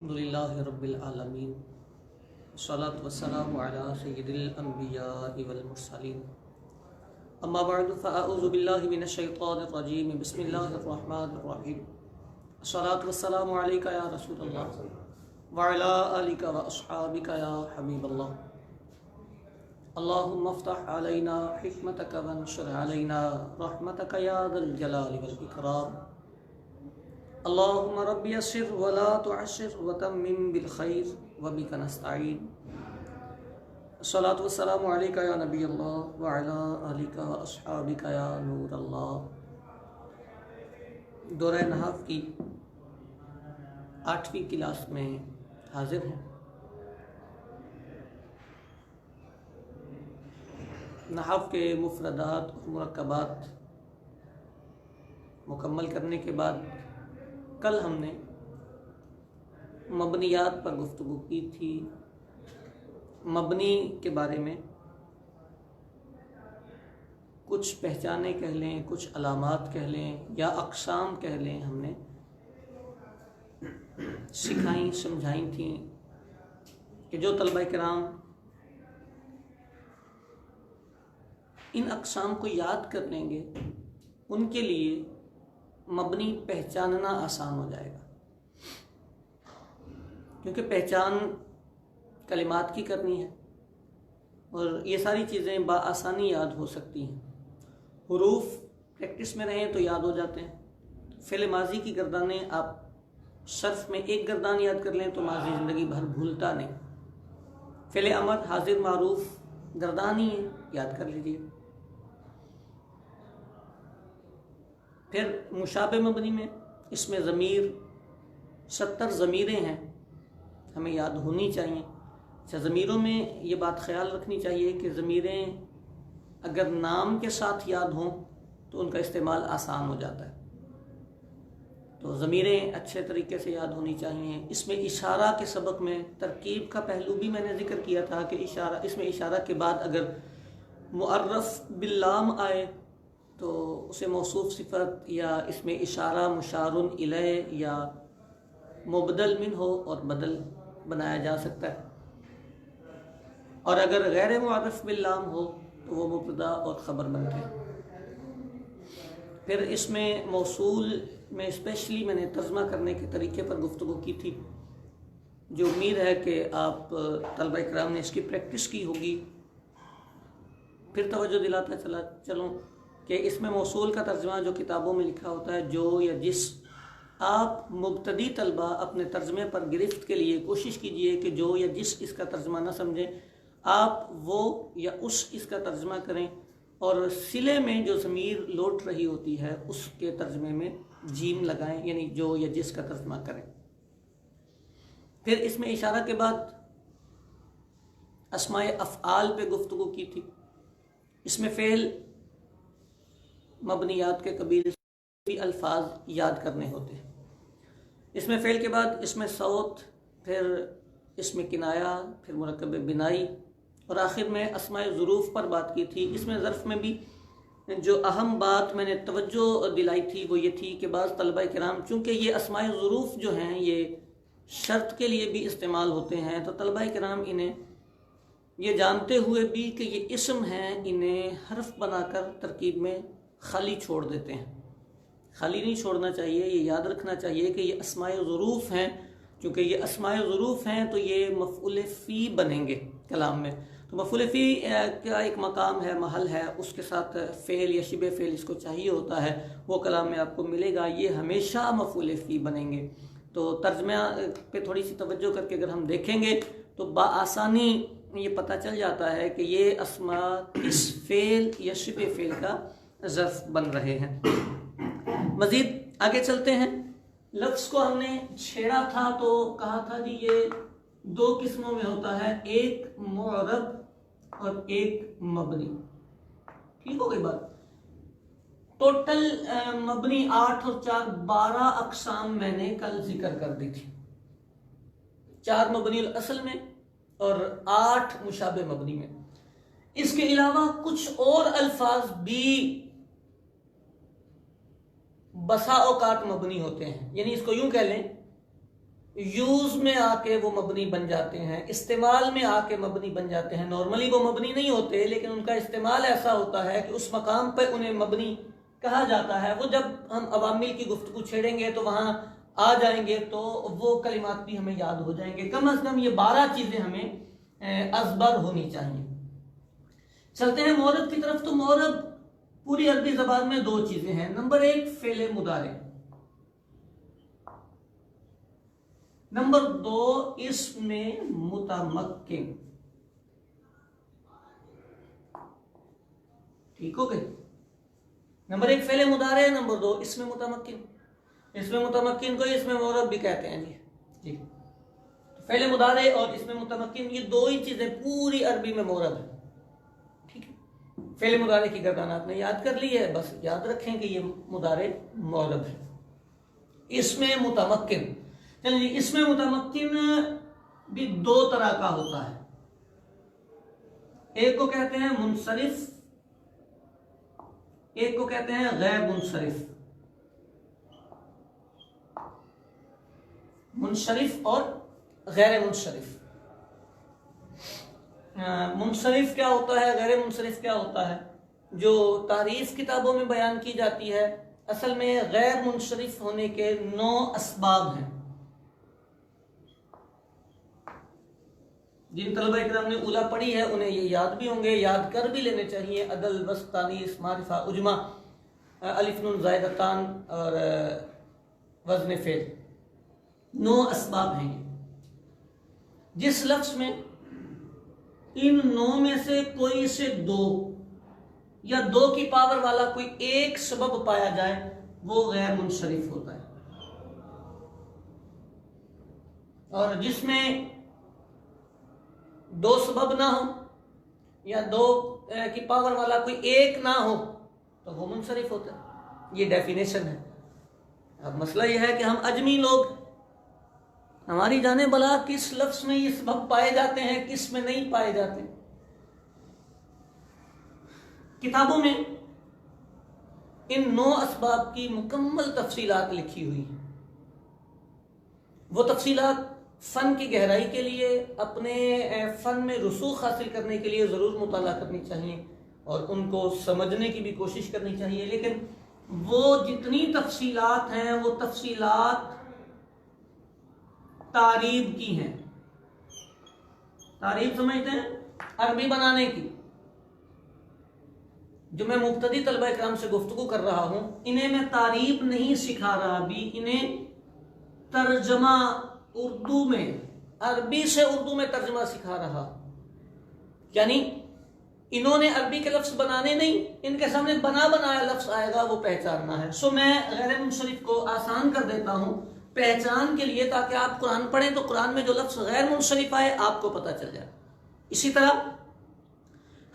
अल्हम्दुलिल्लाहि रब्बिल आलमीन वस्सलातु वस्सलामु अला सय्यिदिल अंबियाइ वल मुरसलीन अम्मा बअदु फ़अऊज़ु बिल्लाहि मिनश शैतानिर रजीम बिस्मिल्लाहिर रहमानिर रहीम अस्सलातु वस्सलामु अलैका या रसूलल्लाह व अला आलिका व अस्हाबिका या हबीबल्लाह अल्लाहुम्मा फ़्तह अलैना हिकमतक वंशुर अलैना रहमतक या ज़ल जलालि वल इकराम अल्लाहुम्मा रब्बि यस्सिर वला तुअस्सिर वतम्मिम बिल खैर व बिका नस्तईन अस्सलातु वस्सलामु अलैका या नबी अल्लाह व अला आलिका व अस्हाबिका या नूर अल्लाह। दौरा नहव की 8वीं क्लास में हाजिर हैं। नहव के मुफरदात और मुरक्कबात मुकम्मल करने के बाद कल हमने मबनियात पर गुफ्तगू की थी। मबनी के बारे में कुछ पहचाने कह लें, कुछ अलामात कह लें या अक़साम कह लें, हमने सिखाई समझाई थी कि जो तलबा किराम इन अक़साम को याद कर लेंगे उनके लिए मबनी पहचानना आसान हो जाएगा, क्योंकि पहचान कलिमात की करनी है और ये सारी चीज़ें बआसानी याद हो सकती हैं। हुरूफ प्रैक्टिस में रहें तो याद हो जाते हैं। फ़िल माजी की गर्दानें आप सर्फ में एक गर्दान याद कर लें तो माजी ज़िंदगी भर भूलता नहीं। फ़िल अमर हाजिर मारूफ गर्दान ही है, याद कर लीजिए। फिर मुशाबे मबनी में इसमें ज़मीर 70 ज़मीरें हैं, हमें याद होनी चाहिए। अच्छा, ज़मीरों में ये बात ख्याल रखनी चाहिए कि ज़मीरें अगर नाम के साथ याद हों तो उनका इस्तेमाल आसान हो जाता है, तो ज़मीरें अच्छे तरीके से याद होनी चाहिए। इसमें इशारा के सबक में तरकीब का पहलू भी मैंने ज़िक्र किया था कि इशारा, इसमें इशारा के बाद अगर मुअर्रफ बिल्लाम आए तो उसे मौसूफ सिफत या इसमें इशारा मुशारुन इलैह या मुबदल मिन हो और बदल बनाया जा सकता है, और अगर गैर मुअर्रफ बिल्लाम हो तो वो मुब्तदा और ख़बर बनते हैं। फिर इसमें मौसूल में स्पेशली मैंने तर्जमा करने के तरीके पर गुफ्तगू की थी, जो उम्मीद है कि आप तलबा इकराम ने इसकी प्रैक्टिस की होगी। फिर तवज्जो दिलाता चलूँ कि इसमें मौसूल का तर्जमा जो किताबों में लिखा होता है, जो या जिस, आप मुब्तदी तलबा अपने तर्जमे पर गिरफ्त के लिए कोशिश कीजिए कि जो या जिस इसका तर्जमा ना समझें, आप वो या उस इसका तर्जमा करें और सिले में जो ज़मीर लौट रही होती है उसके तर्जमे में जीम लगाएं, यानी जो या जिस का तर्जमा करें। फिर इसमें इशारा के बाद अस्माए अफ़आल पे गुफ्तगू की थी। इसमें फ़ेल मबनियात के कबीर भी अल्फाज याद करने होते हैं। इसमें फ़ेल के बाद इसमें सौत, फिर इसमें किनाया, फिर मुरक्कब बिनाई और आखिर में अस्माए ज़ुरूफ़ पर बात की थी। इसमें ज़र्फ़ में भी जो अहम बात मैंने तवज्जो दिलाई थी वो ये थी कि बाज़ तलबा किराम, चूँकि ये अस्माए ज़ुरूफ़ जो हैं ये शर्त के लिए भी इस्तेमाल होते हैं, तो तलबा किराम इन्हें ये जानते हुए भी कि ये इस्म हैं, इन्हें हर्फ बनाकर तरकीब में खाली छोड़ देते हैं। खाली नहीं छोड़ना चाहिए, ये याद रखना चाहिए कि ये अस्माए ज़ुरूफ़ हैं। क्योंकि ये अस्माए ज़ुरूफ़ हैं तो ये मफ़ऊल फ़ी बनेंगे कलाम में, तो मफ़ऊल फ़ी का एक मकाम है, महल है, उसके साथ फ़ेल या शिबे फ़ेल इसको चाहिए होता है, वो कलाम में आपको मिलेगा। ये हमेशा मफ़ऊल फ़ी बनेंगे। तो तर्जमा पे थोड़ी सी तवज्जो करके अगर हम देखेंगे तो बआसानी ये पता चल जाता है कि ये अस्मा इस फ़ेल या शिबे फ़ेल का ज़र्फ़ बन रहे हैं। मज़ीद आगे चलते हैं। लफ्ज़ को हमने छेड़ा था तो कहा था जी ये 2 किस्मों में होता है, एक मुअर्रब और एक मबनी। ठीक हो गई बात। टोटल मबनी 8 और 4 12 अक़साम मैंने कल जिक्र कर दी थी। 4 मबनी असल में और 8 मुशाबे मबनी में। इसके अलावा कुछ और अल्फाज भी बसा औकात मबनी होते हैं, यानी इसको यूं कह लें यूज में आके वो मबनी बन जाते हैं, इस्तेमाल में आके मबनी बन जाते हैं। नॉर्मली वो मबनी नहीं होते, लेकिन उनका इस्तेमाल ऐसा होता है कि उस मकाम पर उन्हें मबनी कहा जाता है। वो जब हम अवामिल की गुफ्तगू छेड़ेंगे तो वहां आ जाएंगे, तो वो कलिमात भी हमें याद हो जाएंगे। कम से कम ये 12 चीजें हमें अज़बर होनी चाहिए। चलते हैं मोरब की तरफ। तो मोरब पूरी अरबी ज़बान में 2 चीजें हैं। नंबर 1 फेले मुदारे, नंबर 2 इसमें मुतमक्किन। ठीक हो गए? नंबर 1 फेले मुदारे, नंबर 2 इसमें मुतमक्किन। इसमें मुतमक्किन को इसमें मोरब भी कहते हैं जी। जी, तो फेले मुदारे और इसमें मुतमक्किन, ये 2 ही चीजें पूरी अरबी में मोरब है। ठीक है, फेले मुदारे की गर्दान आपने याद कर ली है, बस याद रखें कि ये मुदारे मोरब है। इसमें मुतमक्किन, चलिए इसमें मुतमक्किन भी 2 तरह का होता है। एक को कहते हैं मुनसरिफ, एक को कहते हैं गैर मुनसरिफ। मुनसरिफ और गैर मुनसरिफ। मुनसरिफ क्या होता है, गैर मुनसरिफ क्या होता है? जो तारीफ किताबों में बयान की जाती है, असल में गैर मुनसरिफ होने के 9 असबाब हैं। जिन तलबा इकराम ने उला पढ़ी है उन्हें ये याद भी होंगे, याद कर भी लेने चाहिए। अदल, वस्त, तानीस, मारिफा, उजमा, अलिफ, नून, ज़ायदतान और वज़न फ़ेल, 9 असबाब हैं। जिस लफ्ज़ में इन 9 में से कोई से 2 या 2 की पावर वाला कोई एक सबब पाया जाए, वो गैर मुनसरिफ होता है। और जिसमें 2 सबब ना हो या 2 की पावर वाला कोई एक ना हो, तो वो मुनसरिफ होता है। ये डेफिनेशन है। अब मसला यह है कि हम अजमी लोग, हमारी जाने भला किस लफ्ज में ये सबब पाए जाते हैं, किस में नहीं पाए जाते। किताबों में इन 9 असबाब की मुकम्मल तफसीलात लिखी हुई हैं। वो तफसीलात फ़न की गहराई के लिए, अपने फ़न में रसूख हासिल करने के लिए ज़रूर मुताला करनी चाहिए और उनको समझने की भी कोशिश करनी चाहिए। लेकिन वो जितनी तफसीलात हैं, वो तफसीलात तारीब की हैं। तारीब समझते हैं? अरबी बनाने की। जो मैं मुब्तदी तलबा इकराम से गुफ्तगू कर रहा हूं, इन्हें मैं तारीब नहीं सिखा रहा अभी, इन्हें तर्जमा उर्दू में, अरबी से उर्दू में तर्जमा सिखा रहा। यानी इन्होंने अरबी के लफ्ज बनाने नहीं, इनके सामने बना बनाया लफ्ज आएगा, वो पहचानना है। सो मैं गैर मुनसरिफ को आसान कर देता हूं पहचान के लिए, ताकि आप कुरान पढ़ें तो कुरान में जो लफ्ज गैर मुनसरिफ आए आपको पता चल जाए। इसी तरह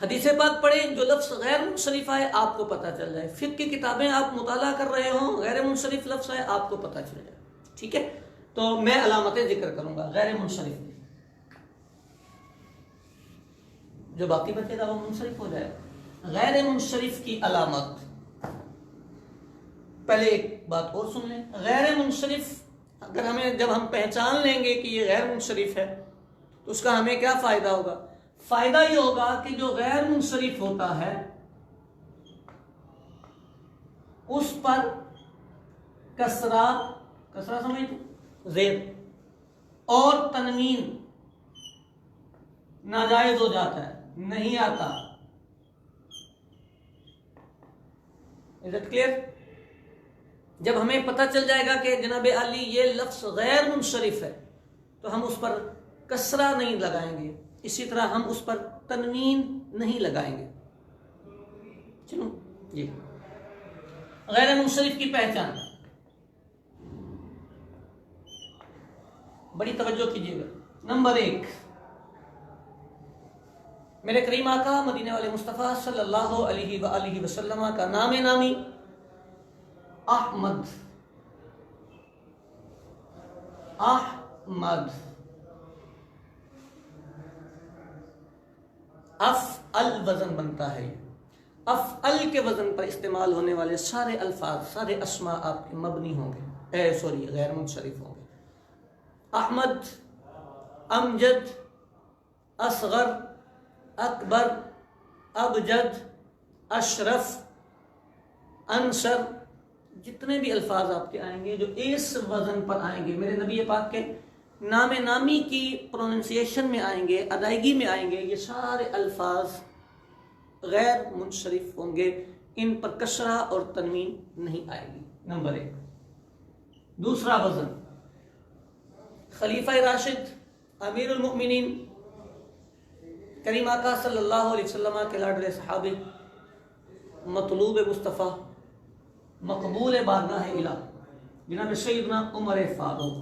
हदीस पाक पढ़ें, जो लफ्ज गैर मुनसरिफ आए आपको पता चल जाए। फिक़्ह की किताबें आप मुताला कर रहे हो, गैर मुनसरिफ लफ्ज आए आपको पता चल जाए। ठीक है, तो मैं अलामतें जिक्र करूंगा गैर मुनसरिफ की, जो बाकी बचेगा वो मुनसरिफ हो जाएगा। गैर मुनसरिफ की अलामत, पहले एक बात और सुन लें। गैर मुनसरिफ अगर हमें, जब हम पहचान लेंगे कि ये गैर मुनसरिफ है, तो उसका हमें क्या फायदा होगा? फायदा ये होगा कि जो गैर मुनसरिफ होता है उस पर कसरा, कसरा समझते, ज़ेर और तनवीन नाजायज हो जाता है, नहीं आता। Is it clear? जब हमें पता चल जाएगा कि जनाब अली ये लफ्ज गैर मुनसरिफ है, तो हम उस पर कसरा नहीं लगाएंगे, इसी तरह हम उस पर तनवीन नहीं लगाएंगे। चलो जी, गैर मुनसरिफ की पहचान बड़ी तवज्जो कीजिएगा। नंबर 1, मेरे करीम आका मदीने वाले मुस्तफ़ा सल्लल्लाहु अलैहि वसल्लम का नाम नामी अहमद। अहमद अफ़अल वजन बनता है। अफ़अल के वजन पर इस्तेमाल होने वाले सारे अल्फाज, सारे अस्मा आपके मबनी होंगे, सॉरी गैर मुनसरिफ होंगे। अहमद, अमजद, असगर, अकबर, अबजद, अशरफ, अंसर, जितने भी अल्फाज आपके आएंगे जो इस वज़न पर आएंगे, मेरे नबी पाक के नाम नामी की प्रोनाउंसिएशन में आएंगे, अदायगी में आएंगे, ये सारे अल्फाज गैर मुनशरिफ होंगे, इन पर कसरा और तनवीन नहीं आएगी। नंबर 1। दूसरा वज़न, खलीफा राशिद अमीरुल मोमिनीन करीम आका सल्लल्लाहु अलैहि वसल्लम के लाडले सहाबी, मतलूब मुस्तफ़ा, मकबूल बारगाह इला, जनाब सैयदना उमर फारूक।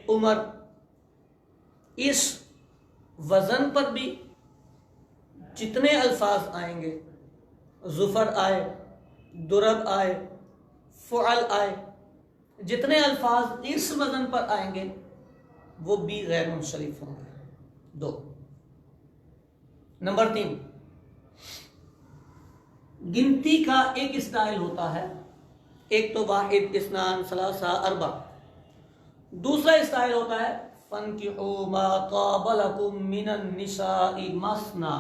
उमर इस वज़न पर भी जितने अल्फाज आएंगे, ज़ुफ़र आए, दुरब आए, फ़ुअल आए, जितने अल्फाज इस वज़न पर आएंगे वो भी गैर मुनशरिफ होंगे। 2। नंबर 3, गिनती का एक स्टाइल होता है, एक तो वाहिद, इस्नान, सलासा, अरबा। दूसरा स्टाइल होता है फनकिहू मा ताबलकुम मिनन निसाई मसना,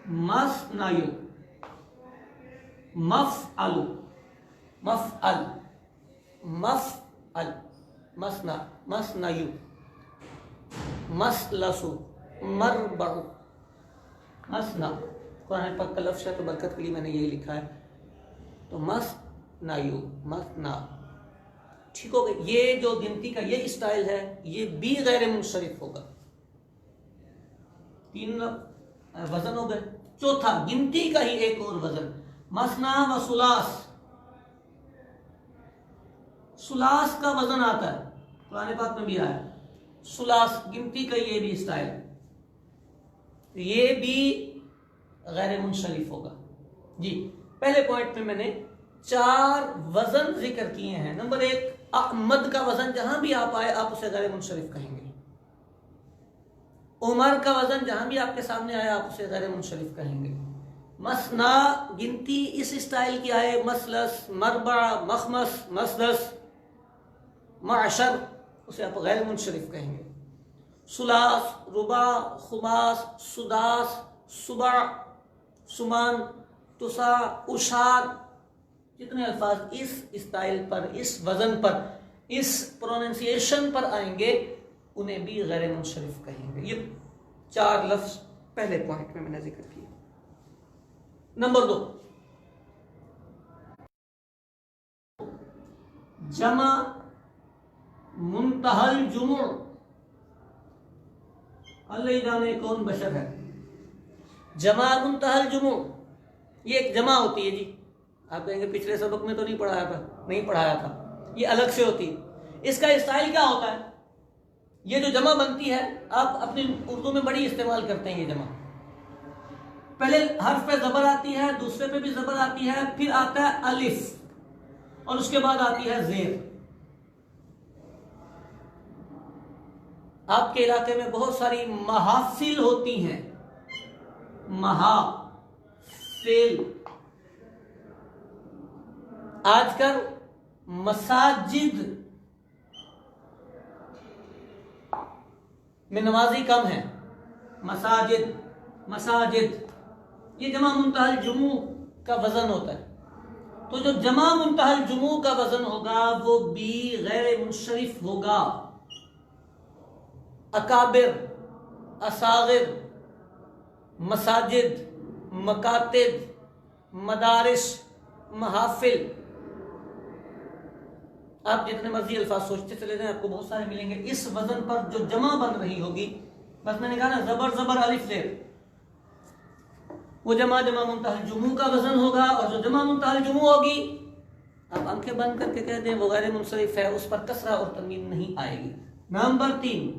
मसनायु, मफअलु, मफअल, मफअल, मसना, मसनायु, मसलसु, मरबउ, मसना। कुरान पाक का लफ्ज़ है तो बरकत के लिए मैंने यही लिखा है, तो मसनायु, मसना, ठीक हो गई। ये जो गिनती का ये स्टाइल है ये भी गैर मुनशरिफ होगा। 3 वजन हो गए। चौथा, गिनती का ही एक और वजन, मसना व सुलास। सुलास का वजन आता है, कुरान पाक में भी आया, सुलास गिनती का ये भी स्टाइल, ये भी गैर मुनशरिफ होगा जी। पहले पॉइंट में मैंने 4 वजन जिक्र किए हैं। नंबर 1, अहमद का वजन जहां भी आप आए आप उसे गैर मुनशरिफ कहेंगे। उमर का वजन जहां भी आपके सामने आए आप उसे गैर मुनशरिफ कहेंगे। मसना गिनती इस स्टाइल की आए, मसलस, मरबा, मखमस, मसदस, माशर, उसे आप गैर मुनशरिफ कहेंगे। सुलास, रुबा, खुमास, सुदास, सुबा, सुमान, तुसा, उशार, जितने अल्फाज इस स्टाइल पर, इस वजन पर, इस प्रोनाउंसिएशन पर आएंगे उन्हें भी गैर मुनशरिफ कहेंगे। ये 4 लफ्ज पहले पॉइंट में मैंने जिक्र किया। नंबर 2, जमा मुंतहल जुमू। अल्लाह जाने कौन बशर है। जमा मुंतहल जुमू, ये एक जमा होती है जी। आप कहेंगे पिछले सबक में तो नहीं पढ़ाया था, नहीं पढ़ाया था, ये अलग से होती है। इसका स्टाइल क्या होता है, ये जो जमा बनती है आप अपनी उर्दू में बड़ी इस्तेमाल करते हैं। ये जमा पहले हर्फ पे जबर आती है, दूसरे पे भी जबर आती है, फिर आता है अलिफ और उसके बाद आती है जेर। आपके इलाके में बहुत सारी महाफिल होती हैं, महाफिल, आजकल मसाजिद में नमाजी कम है। मसाजिद, मसाजिद, ये जमा मुंतहल जुमू का वजन होता है। तो जो जमा मुंतहल जुमू का वजन होगा वो भी गैर मुनशरिफ होगा। अकाबिर, असागिर, मसाजिद, मकातिब, मदारिस, महाफिल, आप जितने मर्जी अल्फाज सोचते चले जाएं आपको बहुत सारे मिलेंगे। इस वजन पर जो जमा बन रही होगी, बस मैंने कहा ना जबर जबर अलिफ ले, वो जमा मुंतहल जुमू का वजन होगा। और जो जमा मुंतहल जुमू होगी आप आंखें बंद करके कह दें वो गैर मुनसरिफ है, उस पर कसरा और तनवीन नहीं आएगी। नंबर 3,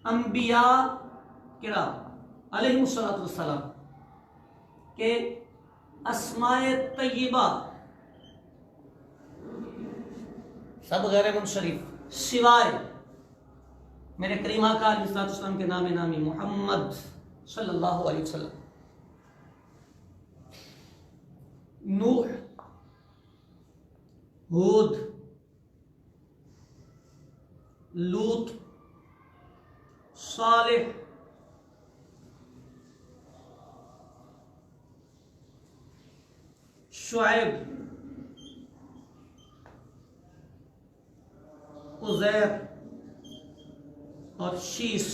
अंबिया किराम अलैहिमुस्सलातु वस्सलाम के अस्माए तय्यबा सब गैर मुनशरिफ, सिवाय मेरे करीम आका अलैहिस्सलाम के नाम नामी मोहम्मद सल्लल्लाहु अलैहि वसल्लम। नूह, हूद, लूत, सालिह, शुएब, उज़ैर और शीस।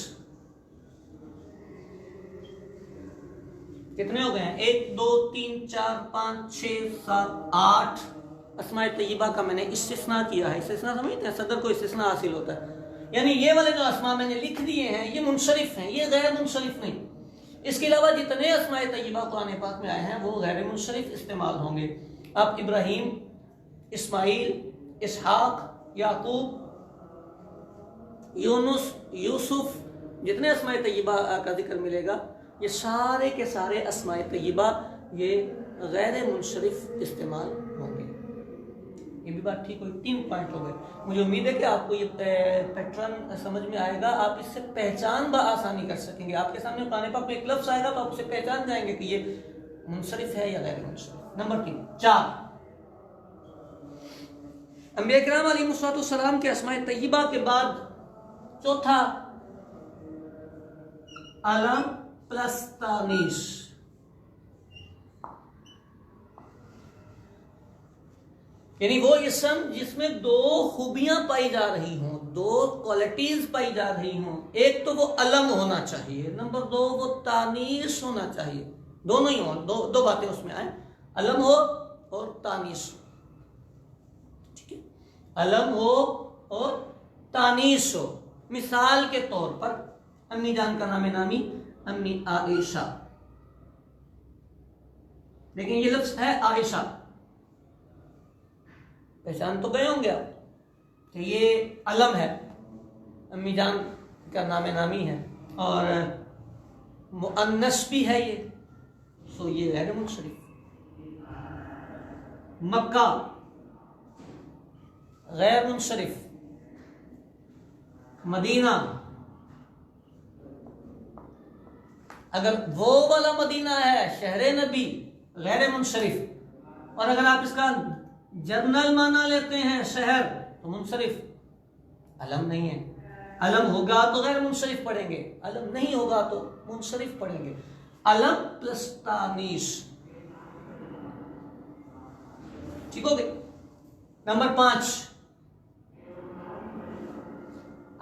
कितने हो गए हैं? 1 2 3 4 5 6 7 8 अस्माए तय्यबा का मैंने इस्तिस्ना किया है। इस्तिस्ना समझते हैं, सदर को इस्तिस्ना हासिल होता है, यानी ये वाले जो अस्मा मैंने लिख दिए हैं ये मुनशरिफ हैं, ये गैर मुनशरिफ नहीं। इसके अलावा जितने अस्माए तय्यबा कुरान पाक में आए हैं वो गैर मुनशरिफ इस्तेमाल होंगे। अब इब्राहीम, इस्माइल, इसहाक, याकूब, यूनुस, यूसुफ, जितने अस्माए तय्यबा का जिक्र मिलेगा ये सारे के सारे अस्माए तय्यबा ये गैर मुनशरिफ इस्तेमाल होंगे। ये भी बात ठीक हुई, 3 पॉइंट हो गए। मुझे उम्मीद है कि आपको ये पैटर्न समझ में आएगा, आप इससे पहचान आसानी कर सकेंगे। आपके सामने कुरान पाक में एक लफ्ज़ आएगा तो आप उसे पहचान जाएंगे कि ये मुनसरिफ है या गैर मुनसरिफ। नंबर 3 4 अंबिया किराम अलैहिस्सलाम के अस्माए तय्यबा के बाद चौथा अलम प्लस तानीस। यानी वो इसम जिसमें 2 खूबियां पाई जा रही हों, 2 क्वालिटीज पाई जा रही हों। एक तो वो अलम होना चाहिए, नंबर 2 वो तानीस होना चाहिए। दोनों ही हो, दो बातें उसमें आए, अलम हो और तानीस हो। ठीक है, अलम हो और तानीस हो। मिसाल के तौर पर अम्मी जान का नाम नामी अम्मी आयशा, लेकिन ये लफ्ज है आयशा, पहचान तो गए होंगे आप कि ये अलम है, अम्मी जान का नाम नामी है और मुअन्नस भी है ये, सो ये गैर मुनसरिफ। मक्का गैर मुनसरिफ, मदीना अगर वो वाला मदीना है शहरे नबी गैर मुनसरिफ, और अगर आप इसका जनरल माना लेते हैं शहर तो मुनसरिफ। अलम नहीं है, अलम होगा तो गैर मुनसरिफ पढ़ेंगे, अलम नहीं होगा तो मुनसरिफ पढ़ेंगे। अलम प्लस तानीस, ठीक हो गए। नंबर 5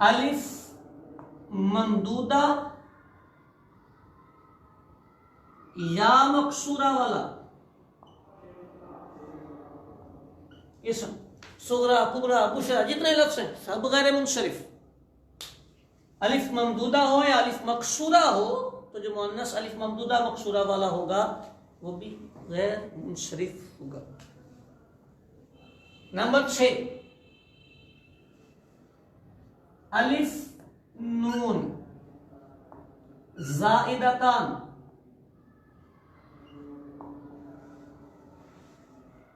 अलिफ ममदूदा या मकसूरा वाला इसम, सुगरा, कुबरा, बुशरा, जितने लफ्ज हैं सब गैर मुनसरिफ। अलिफ ममदूदा हो या अलिफ मकसूरा हो तो जो मुअन्नस अलिफ ममदूदा मकसूरा वाला होगा वो भी गैर मुनसरिफ होगा। नंबर 6 अलिफ नून ज़ाइदतान।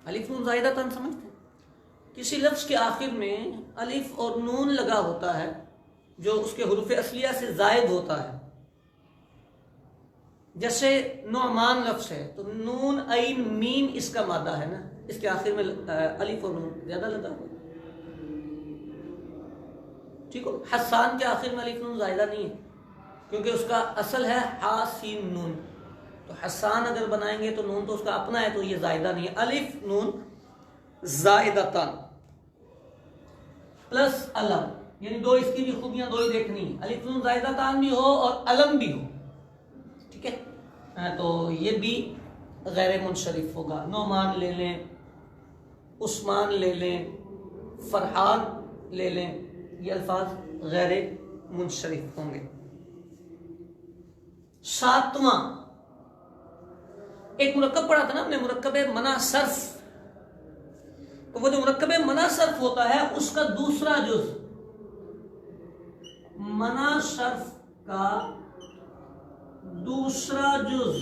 अलिफ नून ज़ाइदतान समझते हैं? किसी लफ्ज़ के आखिर में अलिफ और नून लगा होता है जो उसके हुरूफ असलिया से ज़ायद होता है। जैसे नुअमान लफ्ज़ है तो नून ऐन मीम इसका मादा है ना, इसके आखिर में अलिफ और नून ज़्यादा लगा हुआ। ठीक हो। हसान के आखिर में अलिफ नून ज़ायदा नहीं है क्योंकि उसका असल है हासीन नून, तो हसान अगर बनाएंगे तो नून तो उसका अपना है तो ये ज़ायदा नहीं है। अलिफ नून ज़ाइदतान प्लस अलम, यानी दो इसकी भी खूबियां दो ही देखनी है, अलिफ नून ज़ाइदतान भी हो और अलम भी हो। ठीक है, तो ये भी गैर मुनशरिफ होगा। नोमान ले लें, उस्मान ले लें, फरहान ले लें, ये अल्फाज गैर मुनशरिफ होंगे। 7वां एक मुरक्कब पढ़ा था ना हमने, मुरक्कब मना सर्फ। तो वो जो मुरक्कब मना सर्फ होता है उसका दूसरा जुज, मना सर्फ का दूसरा जुज,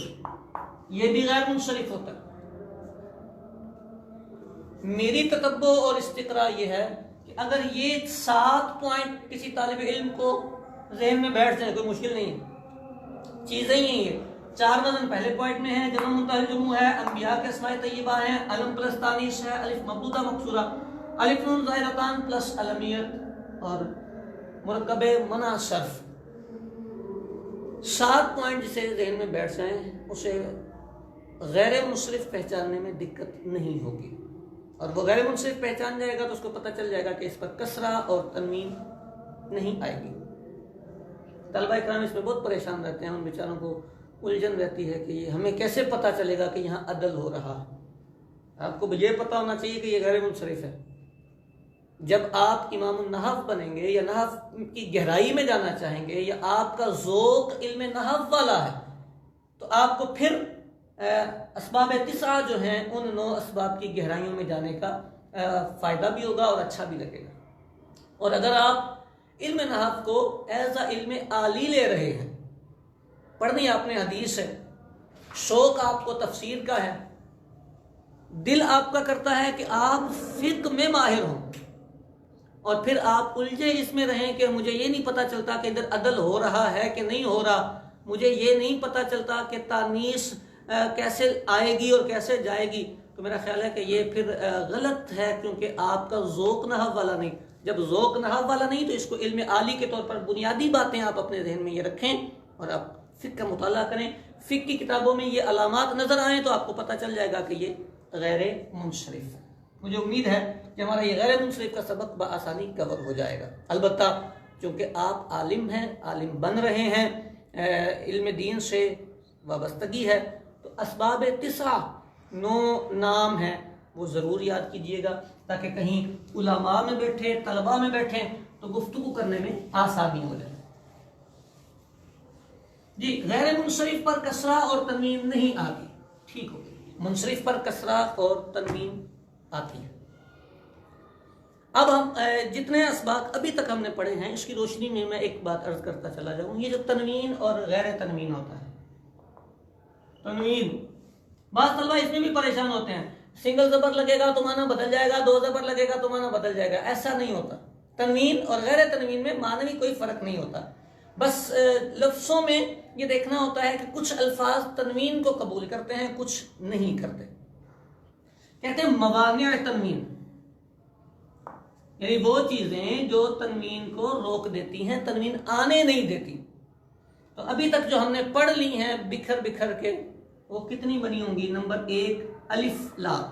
ये भी गैर मुनसरिफ होता है। मेरी ततब्बो और इस्तिक़रा ये है कि अगर ये 7 पॉइंट किसी तालिब इल्म को जहन में बैठ जाए, कोई मुश्किल नहीं है, चीज़ें ही हैं ये। 4 वजन पहले पॉइंट में है, जमा मुंतहल जुमू है, अंबिया के अस्माए तय्यबा है, अलम प्लस तानीस है, अलिफ मबदूदा मकसूरा, अलिफ नून ज़ाहिरतान प्लस अलमियत और मुरक्कबे मना शर्फ। 7 पॉइंट जिसे जहन में बैठ जाए उसे गैर मुनसरिफ पहचानने में दिक्कत नहीं होगी, और वो गैर मुनसरिफ पहचान जाएगा तो उसको पता चल जाएगा कि इस पर कसरा और तनवीन नहीं आएगी। तलबा इकराम इसमें बहुत परेशान रहते हैं, उन बेचारों को उलझन रहती है कि ये हमें कैसे पता चलेगा कि यहाँ अदल हो रहा है। आपको ये पता होना चाहिए कि ये गैर मुनसरिफ है। जब आप इमाम नहव बनेंगे या नहव की गहराई में जाना चाहेंगे या आपका ज़ौक़ इल्म नहव वाला है, तो आपको फिर असबाब तिसा जो हैं उन 9 असबाब की गहराइयों में जाने का फ़ायदा भी होगा और अच्छा भी लगेगा। और अगर आप इल्म नहव को एज अ इल्म आली ले रहे हैं, पढ़नी आपने हदीस है, शौक़ आपको तफसीर का है, दिल आपका करता है कि आप फ़िक़्ह में माहिर हों, और फिर आप उलझे इसमें रहें कि मुझे ये नहीं पता चलता कि इधर अदल हो रहा है कि नहीं हो रहा, मुझे ये नहीं पता चलता कि तानीस कैसे आएगी और कैसे जाएगी, तो मेरा ख्याल है कि ये फिर गलत है, क्योंकि आपका ज़ौक़ नहव वाला नहीं। जब ज़ौक़ नहव वाला नहीं तो इसको इल्म आली के तौर पर बुनियादी बातें आप अपने जहन में ये रखें और आप फ़िक़्ह का मुताला करें। फ़िक़्ह की किताबों में ये अलामात नज़र आएँ तो आपको पता चल जाएगा कि ये गैर मुनसरिफ है। मुझे उम्मीद है कि हमारा ये गैर मुनसरिफ का सबक बआसानी कवर हो जाएगा। अलबत्ता चूँकि आप आलिम हैं, आलिम बन रहे हैं, इल्म दीन से वाबस्तगी है, तो असबाब तिसा 9 नाम हैं वो ज़रूर याद कीजिएगा, ताकि कहीं उलमा में बैठे, तलबा में बैठे तो गुफ्तगू करने में आसानी हो जाए। जी, गैर मुनसरिफ पर कसरा और तनवीन नहीं आती, ठीक हो, मुनसरिफ पर कसरा और तनवीन आती है। अब हम जितने असबाब अभी तक हमने पढ़े हैं इसकी रोशनी में मैं एक बात अर्ज करता चला जाऊँ। ये जो तनवीन और गैर तनवीन होता है, तनवीन बात तलबा इसमें भी परेशान होते हैं, सिंगल ज़बर लगेगा तो माना बदल जाएगा, 2 ज़बर लगेगा तो माना बदल जाएगा। ऐसा नहीं होता। तनवीन और गैर तनवीन में मानवी कोई फ़र्क नहीं होता, बस लफ्ज़ों में ये देखना होता है कि कुछ अल्फाज तनवीन को कबूल करते हैं, कुछ नहीं करते। कहते हैं मवानिअ तनवीन, यानी वो चीज़ें जो तनवीन को रोक देती हैं, तनवीन आने नहीं देती। तो अभी तक जो हमने पढ़ ली हैं बिखर बिखर के, वो कितनी बनी होंगी? नंबर 1 अलिफ लाम।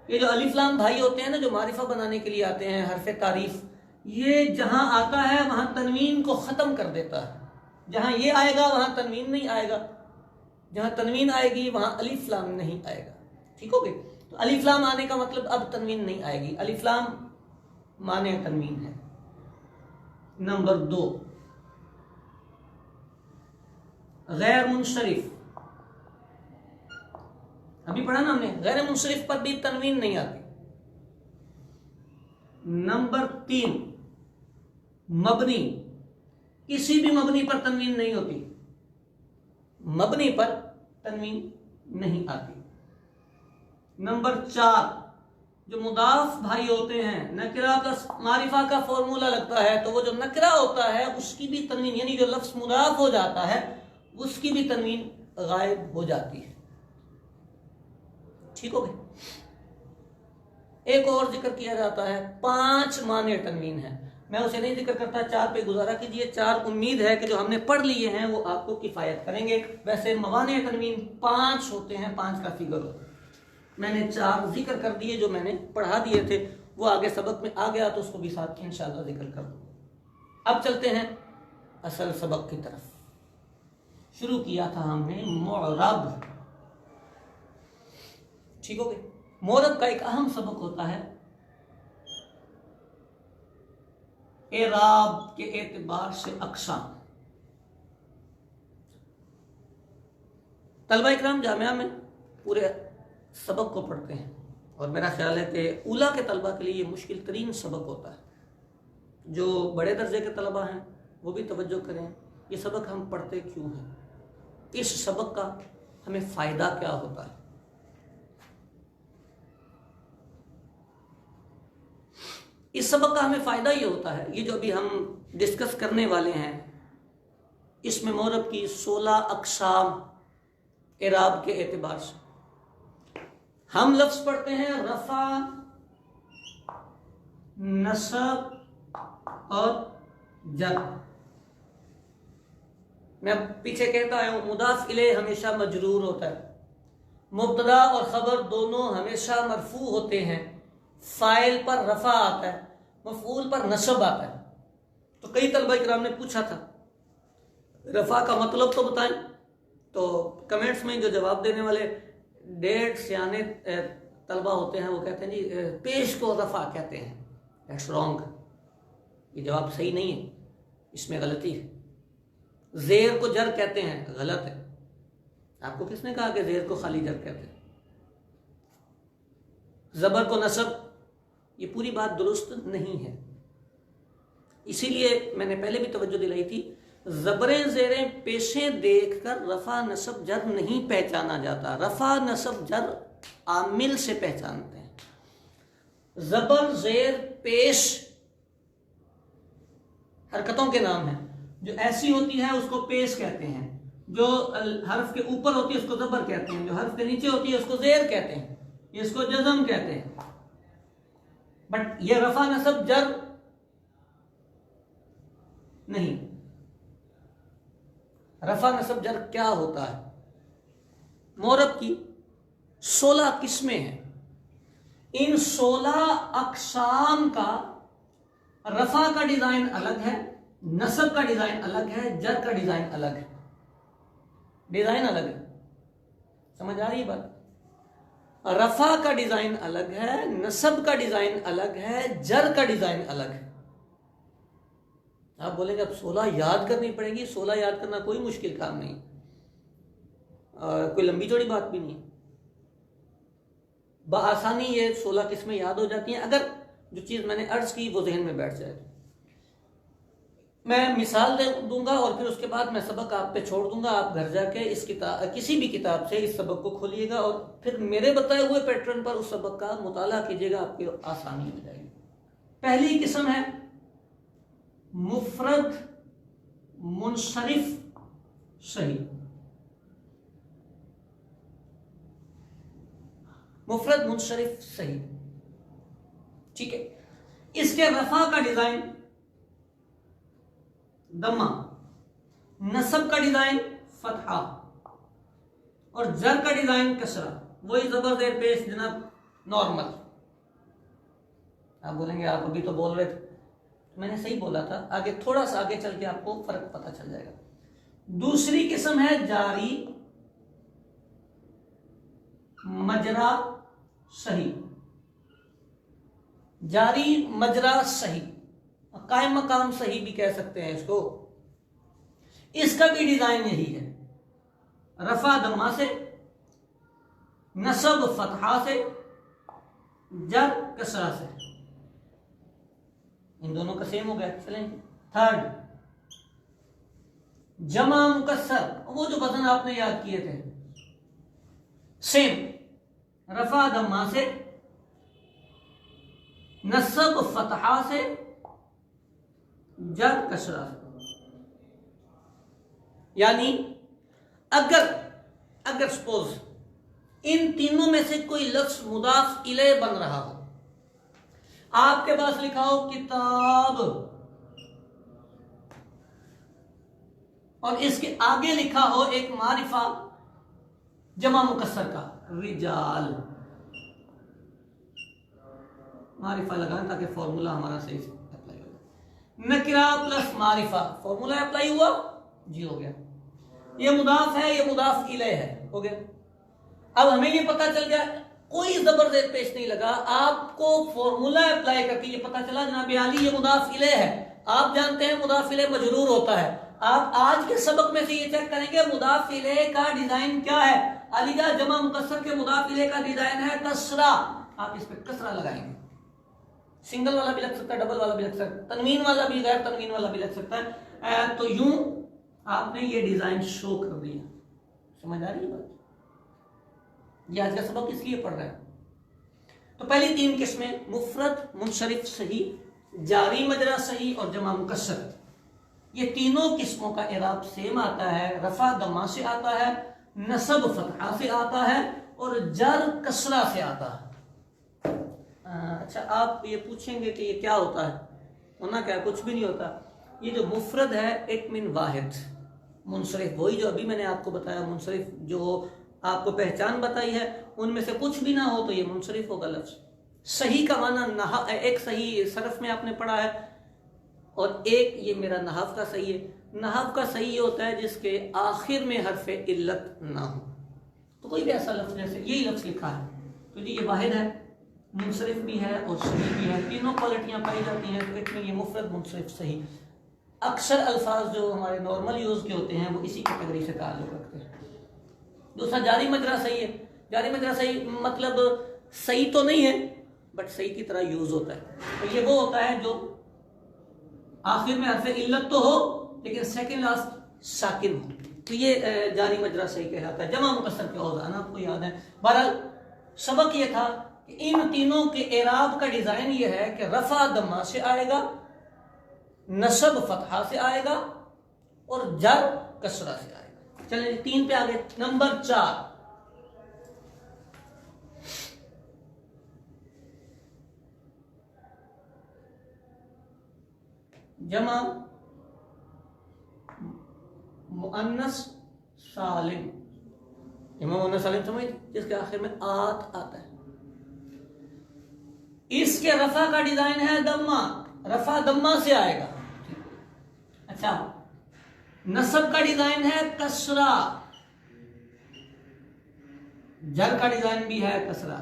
ये जो अलिफ लाम भाई होते हैं ना, जो मारिफा बनाने के लिए आते हैं, हरफ तारीफ, ये जहां आता है वहां तनवीन को ख़त्म कर देता है। जहां ये आएगा वहां तनवीन नहीं आएगा, जहां तनवीन आएगी वहां अलिफ लाम नहीं आएगा। ठीक हो गई? तो अलिफ लाम आने का मतलब अब तनवीन नहीं आएगी। अलिफ लाम माने तनवीन है। नंबर 2 गैर मुनसरिफ, अभी पढ़ा ना हमने, गैर मुनसरिफ पर भी तनवीन नहीं आती। नंबर 3 मबनी, किसी भी मबनी पर तनवीन नहीं होती, मबनी पर तनवीन नहीं आती। नंबर 4 जो मुदाफ भाई होते हैं, नकरा प्लस मारिफा का फॉर्मूला लगता है, तो वो जो नकरा होता है उसकी भी तनवीन, यानी जो लफ्ज़ मुदाफ हो जाता है उसकी भी तनवीन गायब हो जाती है। ठीक हो गए? एक और जिक्र किया जाता है, 5 माने तनवीन है, मैं उसे नहीं जिक्र करता, 4 पे गुजारा कीजिए। 4 उम्मीद है कि जो हमने पढ़ लिए हैं वो आपको किफ़ायत करेंगे। वैसे मवाने तनवीन 5 होते हैं, 5 का फिगर होता है। मैंने 4 जिक्र कर दिए जो मैंने पढ़ा दिए थे, वो आगे सबक में आ गया तो उसको भी साथ इंशाअल्लाह जिक्र कर दूँ। अब चलते हैं असल सबक की तरफ। शुरू किया था हमने मुअरब, ठीक हो गए? मुअरब का एक अहम सबक होता है एराब के एतबार से अक़साम। तलबा इकराम जामिया में पूरे सबक को पढ़ते हैं, और मेरा ख्याल है कि उला के तलबा के लिए ये मुश्किल तरीन सबक होता है। जो बड़े दर्जे के तलबा हैं वो भी तवज्जो करें, ये सबक हम पढ़ते क्यों हैं, इस सबक का हमें फ़ायदा क्या होता है। इस सबक का हमें फ़ायदा ये होता है, ये जो अभी हम डिस्कस करने वाले हैं, इसमें मोरब की 16 अक़साम इराब के एतबार से हम लफ्ज़ पढ़ते हैं रफ़ा, नसब और जर। मैं पीछे कहता आया हूं मुदाफ इले हमेशा मजरूर होता है, मुब्तदा और खबर दोनों हमेशा मरफू होते हैं, फाइल पर रफ़ा आता है, मफूल पर नसब आता है। तो कई तलबा इकराम ने पूछा था रफ़ा का मतलब तो बताएं, तो कमेंट्स में जो जवाब देने वाले डेढ़ सियाने तलबा होते हैं वो कहते हैं जी पेश को रफ़ा कहते हैं। दैट्स रॉन्ग, ये जवाब सही नहीं है, इसमें गलती है। ज़ेर को जर कहते हैं, गलत है। आपको किसने कहा कि ज़ेर को खाली जर कहते हैं? ज़बर को नसब, ये पूरी बात दुरुस्त नहीं है। इसीलिए मैंने पहले भी तवज्जो दिलाई थी, ज़बरें ज़ेरें पेशें देखकर रफ़ा नसब जर नहीं पहचाना जाता, रफ़ा नसब जर आमिल से पहचानते हैं। ज़बर ज़ेर पेश हरकतों के नाम हैं, जो ऐसी होती है उसको पेश कहते हैं, जो हर्फ के ऊपर होती है उसको ज़बर कहते हैं, जो हर्फ के नीचे होती है उसको ज़ेर कहते हैं, इसको जज़म कहते हैं। बट ये रफ़ा नसब जर नहीं। रफ़ा नसब जर क्या होता है? मोरब की 16 किस्में हैं। इन 16 अक़साम का रफ़ा का डिज़ाइन अलग है, नसब का डिज़ाइन अलग है, जर का डिज़ाइन अलग है। डिज़ाइन अलग है, समझ आ रही है बात? रफ़ा का डिज़ाइन अलग है, नसब का डिज़ाइन अलग है, जर का डिज़ाइन अलग है। आप बोलेंगे अब 16 याद करनी पड़ेगी। 16 याद करना कोई मुश्किल काम नहीं, कोई लंबी चौड़ी बात भी नहीं। बआसानी ये 16 किस्में याद हो जाती हैं अगर जो चीज़ मैंने अर्ज की वो जहन में बैठ जाए। मैं मिसाल दे दूंगा और फिर उसके बाद मैं सबक आप पे छोड़ दूंगा। आप घर जाके इस किताब, किसी भी किताब से इस सबक को खोलिएगा और फिर मेरे बताए हुए पैटर्न पर उस सबक का मुताला कीजिएगा, आपकी आसानी हो जाएगी। पहली किस्म है मुफरद मुनसरिफ सही। मुफरद मुनसरिफ सही, ठीक है। इसके रफ़ा का डिज़ाइन दम्मा, नसब का डिज़ाइन फतहा और जर का डिज़ाइन कसरा। वही ज़बर ज़ेर पेश जनाब नॉर्मल। आप बोलेंगे आप अभी तो बोल रहे थे, मैंने सही बोला था, आगे थोड़ा सा आगे चल के आपको फर्क पता चल जाएगा। दूसरी किस्म है जारी मजरा सही। जारी मजरा सही, कायम मकाम सही भी कह सकते हैं इसको। इसका भी डिजाइन यही है, रफा दम्मा से, नसब फतहा से, जर कसरा से। इन दोनों का सेम हो गया। चलें थर्ड, जमा मुकस्सर, वो जो वजन आपने याद किए थे, सेम, रफा दम्मा से, नसब फतहा से, जर कसरा से। यानी अगर सपोज इन तीनों में से कोई लफ्ज मुदाफ इले बन रहा हो, आपके पास लिखा हो किताब और इसके आगे लिखा हो एक मारिफा जमा मुकस्सर का, रिजाल। मारिफा लगाएं ताकि फॉर्मूला हमारा सही से अप्लाई हो। नकिरा प्लस मारिफा, फॉर्मूला अप्लाई हुआ जी, हो गया। ये मुदाफ है, ये मुदाफ इले है, हो गया। अब हमें ये पता चल गया, कोई जबरदस्त पेश नहीं लगा, आपको फॉर्मूला अप्लाई करके ये पता चला जनाब अली ये मुदाफ इले है। आप जानते हैं मुदाफ इले मजरूर होता है। आप आज के सबक में से ये चेक करेंगे मुदाफ इले का डिजाइन क्या है। अलीजा जमा मुकस्सर के मुदाफ इले का डिजाइन है कसरा, आप इस पे कसरा लगाएंगे। सिंगल वाला भी लग सकता है, डबल वाला भी लग सकता है, तनवीन वाला भी, गैर तनवीन वाला भी लग सकता है। तो यूं आपने ये डिजाइन शो कर दिया। समझ आ रही है बात? ये आज का सबक इसलिए पढ़ रहे हैं। तो पहली तीन किस्में मुफरद मुनसरिफ सही, जारी मजरा सही और जमा मुकस्सर, ये तीनों किस्मों का इराब सेम आता है। रफा दम्मा से आता है, नसब फतहा से आता है और जर कसरा से आता है। अच्छा, आप ये पूछेंगे कि ये क्या होता है? होना क्या, कुछ भी नहीं होता। ये जो मुफरद है एक मिन वाहिद, मुनसरिफ, वही जो अभी मैंने आपको बताया, मुनसरिफ जो आपको पहचान बताई है, उनमें से कुछ भी ना हो तो ये मुनसरिफ होगा लफ्ज। सही का माना नहा, एक सही सरफ में आपने पढ़ा है और एक ये मेरा नहाव का सही है। नहाव का सही ये होता है जिसके आखिर में हरफे इल्लत ना हो। तो कोई भी ऐसा लफ्ज, जैसे यही लफ्ज लिखा है तो जी ये वाहिद है, मुनसरिफ भी है और सही भी है, तीनों क्वालिटियां पाई जाती हैं, तो इसमें ये मुफरद मुनसरिफ सही। अक्सर अल्फाज जो हमारे नॉर्मल यूज के होते हैं वो इसी कैटेगरी से ताल्लुक रखते हैं। दूसरा जारी मजरा सही है। जारी मजरा सही मतलब सही तो नहीं है बट सही की तरह यूज होता है। तो ये वो होता है जो आखिर में हरफ इल्लत तो हो लेकिन सेकंड लास्ट साकिन हो, तो ये जारी मजरा सही कहलाता है। जमा मुकस्सर के औज़ान आपको याद है। बहरहाल सबक ये था कि इन तीनों के एराब का डिजाइन ये है कि रफा दम्मा से आएगा, नसब फतहा से आएगा और जर कसरा से आएगा। चलिए 3 पे आगे। नंबर 4, जमा मुअन्नस सालिम। जमा मुअन्नस सालिम समझ, जिसके आखिर में आत आता है। इसके रफा का डिजाइन है दम्मा, रफा दम्मा से आएगा। अच्छा, नसब का डिजाइन है कसरा, जर का डिजाइन भी है कसरा।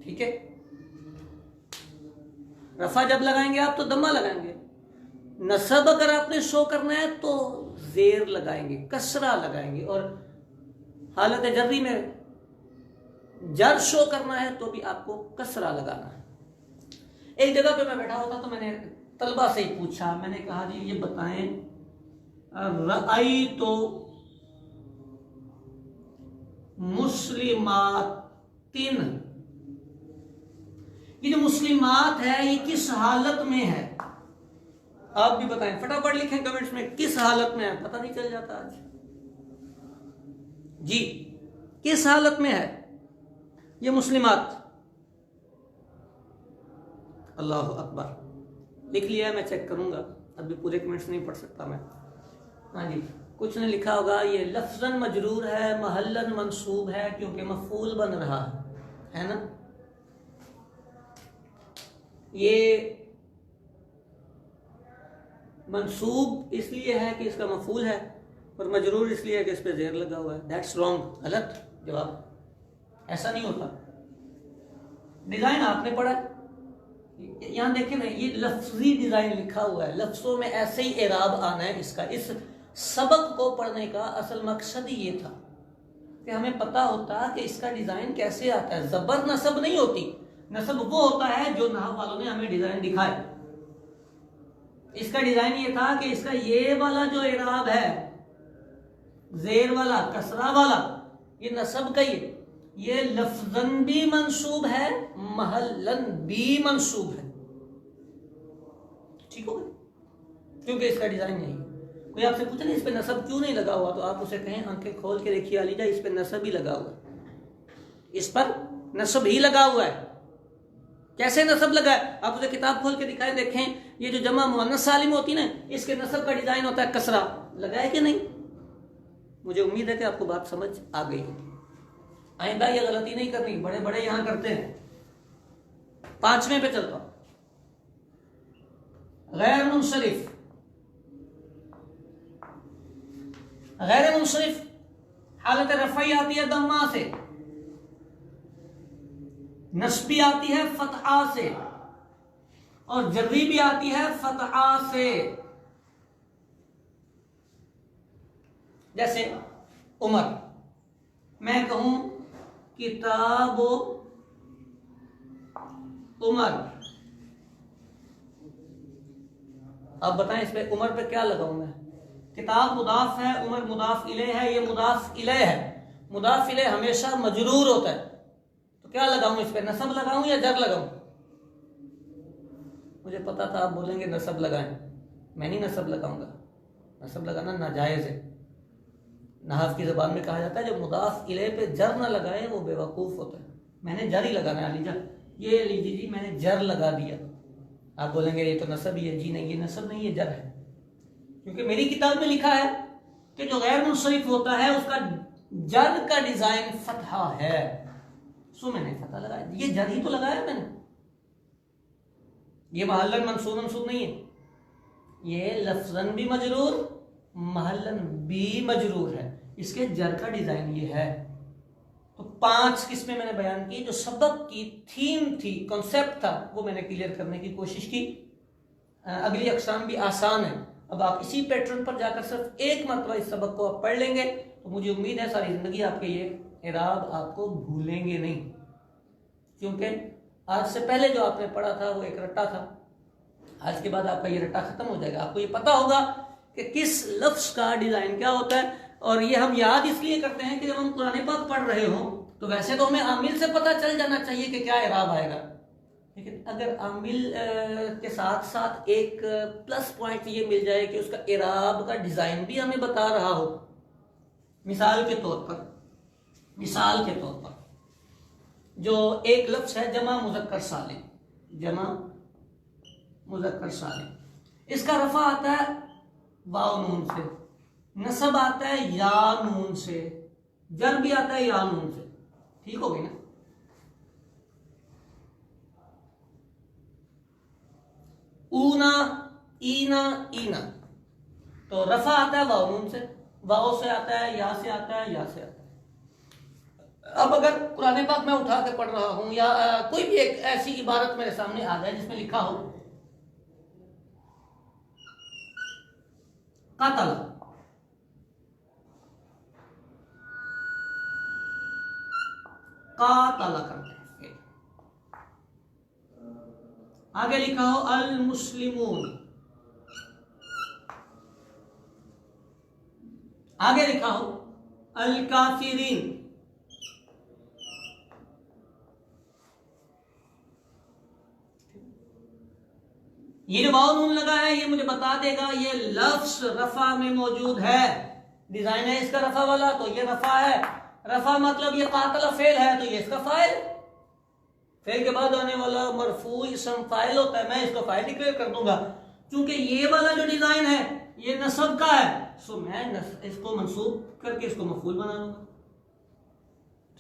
ठीक है, रफा जब लगाएंगे आप तो दम्मा लगाएंगे, नसब अगर आपने शो करना है तो जेर लगाएंगे, कसरा लगाएंगे, और हालत जर्री में जर शो करना है तो भी आपको कसरा लगाना है। एक जगह पे मैं बैठा होता तो मैंने तलबा से ही पूछा, मैंने कहा जी ये बताएं, रअई तो मुस्लिमातिन, ये जो मुस्लिमात है ये किस हालत में है? आप भी बताएं, फटाफट लिखें कमेंट्स में, किस हालत में है? पता नहीं चल जाता आज जी, किस हालत में है ये मुस्लिमात? अल्लाह अकबर, लिख लिया है, मैं चेक करूंगा, अभी पूरे कमेंट्स नहीं पढ़ सकता मैं। हाँ जी, कुछ ने लिखा होगा ये लफ्जन मजरूर है, महल्लन मंसूब है क्योंकि मफूल बन रहा है ना। ये मंसूब इसलिए है कि इसका मफूल है और मजरूर इसलिए है कि इस पे जेर लगा हुआ है। दैट्स रॉन्ग, गलत जवाब, ऐसा नहीं होता। डिजाइन आपने पढ़ा है, यहां देखें ना, ये लफ्जी डिजाइन लिखा हुआ है, लफ्जों में ऐसे ही एराब आना है इसका। इस सबक को पढ़ने का असल मकसद ही ये था कि हमें पता होता कि इसका डिजाइन कैसे आता है। जबर नसब नहीं होती, नसब वो होता है जो नहव वालों ने हमें डिजाइन दिखाया। इसका डिजाइन ये था कि इसका ये वाला जो एराब है, जेर वाला, कसरा वाला, ये नसब का ही, ये लफ्जन भी मंसूब है, महल्लन भी मंसूब है। ठीक हो गया, क्योंकि इसका डिजाइन यही है। कोई आपसे पूछे ना इस पे नसब क्यों नहीं लगा हुआ, तो आप उसे कहें आंखें खोल के देखिए अलीजा, इस पे नसब ही लगा हुआ है, इस पर नसब ही लगा हुआ है। कैसे नसब लगा है? आप उसे किताब खोल के दिखाएं, देखें, ये जो जमा मुअन्नस सालिम होती है ना, इसके नसब का डिजाइन होता है कसरा, लगा है कि नहीं? मुझे उम्मीद है कि आपको बात समझ आ गई होगी। आइंदा ये गलती नहीं करनी, बड़े बड़े यहां करते हैं। 5वें पे चलता हूं, गैर मुंसरिफ। गैर मुंसरिफ हालत रफ़ई आती है दम्मा से, नस्बी आती है फतहा से, और जर्री भी आती है फतहा से। जैसे उमर, मैं कहूं किताब उमर, अब बताएं इस पे उमर पे क्या लगाऊं मैं? किताब मुदाफ है, उमर मुदाफ इले है, ये मुदाफ इले है। मुदाफ इले हमेशा मजरूर होता है, तो क्या लगाऊं इस पे, नसब लगाऊं या जर लगाऊं? मुझे पता था आप बोलेंगे नसब लगाएं, मैं नहीं नसब लगाऊंगा, नसब लगाना नाजायज है। नहव की ज़बान में कहा जाता है जो मुदाफ इले पे जर ना लगाए वो बेवकूफ़ होता है। मैंने जर ही लगाना है, लीजा ये लीजिए जी, मैंने जर लगा दिया। आप बोलेंगे ये तो नसब ही है। जी नहीं, ये नसब नहीं, ये जर है, क्योंकि मेरी किताब में लिखा है कि जो गैर मुंसरिफ होता है उसका जर का डिजाइन फतहा है, सो मैंने फतहा लगाया। ये जर ही तो लगाया मैंने, ये महल्लन मंसूब मंसूब नहीं है, ये लफ्जन भी मजरूर महल्लन भी मजरूर है, इसके जर का डिजाइन ये है। तो 5 किस्में मैंने बयान की, जो सबक की थीम थी, कॉन्सेप्ट था, वो मैंने क्लियर करने की कोशिश की। अगली अकसाम भी आसान है। अब आप इसी पैटर्न पर जाकर सिर्फ एक मरतबा इस सबक को आप पढ़ लेंगे तो मुझे उम्मीद है सारी जिंदगी आपके ये इराब आपको भूलेंगे नहीं, क्योंकि आज से पहले जो आपने पढ़ा था वो एक रट्टा था। आज के बाद आपका ये रट्टा खत्म हो जाएगा, आपको ये पता होगा कि किस लफ्ज का डिजाइन क्या होता है। और ये हम याद इसलिए करते हैं कि जब हम कुरान पाक पढ़ रहे हो तो वैसे तो हमें आमिल से पता चल जाना चाहिए कि क्या इराब आएगा, लेकिन अगर आमिल के साथ साथ एक प्लस पॉइंट ये मिल जाए कि उसका इराब का डिजाइन भी हमें बता रहा हो। मिसाल के तौर पर जो एक लफ्ज है जमा मुज़क्कर सालिम, जमा मुज़क्कर सालिम, इसका रफा आता है वाव नून से, नसब आता है या नून से, जर भी आता है या नून से। ठीक हो गई ना? ऊना, ईना, ईना, तो रफा आता है वाव नून से, वाव से आता है, या से आता है, या से आता है। अब अगर कुरान पाक में उठा के पढ़ रहा हूं या कोई भी एक ऐसी इबारत मेरे सामने आ जाए जिसमें लिखा हो कातल, कातला करते हैं, आगे लिखा हो अल मुस्लिमून, आगे लिखा हो अल काफिरीन, ये जो वाव नून लगा है ये मुझे बता देगा ये लफ्ज रफा में मौजूद है। डिजाइन है इसका रफा वाला, तो ये रफा है। रफा मतलब ये कातला फेल है, तो ये इसका फाइल, फेल के बाद आने वाला मरफू इसम फाइल होता है, मैं इसको फाइल डिक्लेयर कर दूंगा। क्योंकि ये वाला जो डिजाइन है ये नसब का है, सो मैं इसको मंसूब करके इसको मफूल बना लूंगा।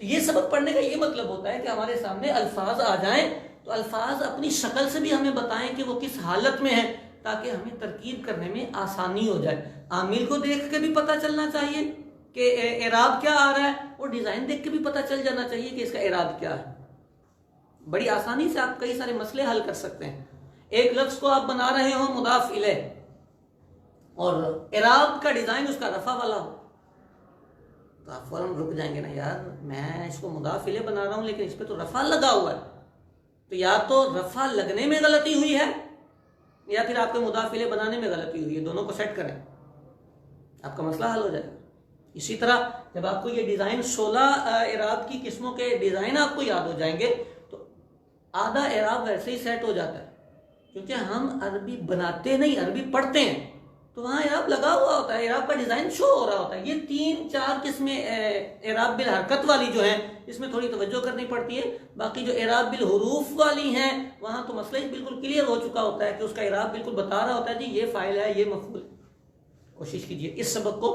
तो ये सबक पढ़ने का ये मतलब होता है कि हमारे सामने अल्फाज आ जाएं तो अल्फाज अपनी शक्ल से भी हमें बताएं कि वो किस हालत में है, ताकि हमें तरकीब करने में आसानी हो जाए। आमिल को देख के भी पता चलना चाहिए कि एराब क्या आ रहा है, और डिजाइन देख के भी पता चल जाना चाहिए कि इसका एराब क्या है। बड़ी आसानी से आप कई सारे मसले हल कर सकते हैं। एक लफ्ज को आप बना रहे हो मुदाफ इले और एराब का डिजाइन उसका रफा वाला हो, तो आप फौरन रुक जाएंगे ना, यार मैं इसको मुदाफ इले बना रहा हूं लेकिन इस पर तो रफा लगा हुआ है, तो या तो रफा लगने में गलती हुई है या फिर आपके मुदाफ इले बनाने में गलती हुई है। दोनों को सेट करें, आपका मसला हल हो जाएगा। इसी तरह जब आपको ये डिजाइन 16 एराब की किस्मों के डिजाइन आपको याद हो जाएंगे तो आधा एराब वैसे ही सेट हो जाता है, क्योंकि हम अरबी बनाते नहीं, अरबी पढ़ते हैं, तो वहां एराब लगा हुआ होता है, एराब का डिजाइन शो हो रहा होता है। ये 3-4 किस्में एराब बिल हरकत वाली जो है इसमें थोड़ी तवज्जो करनी पड़ती है। बाकी जो एराब बिल हुरूफ वाली हैं वहां तो मसला ही बिल्कुल क्लियर हो चुका होता है कि उसका एराब बिल्कुल बता रहा होता है, जी ये फाइल है, ये मफूल है। कोशिश कीजिए इस सबक को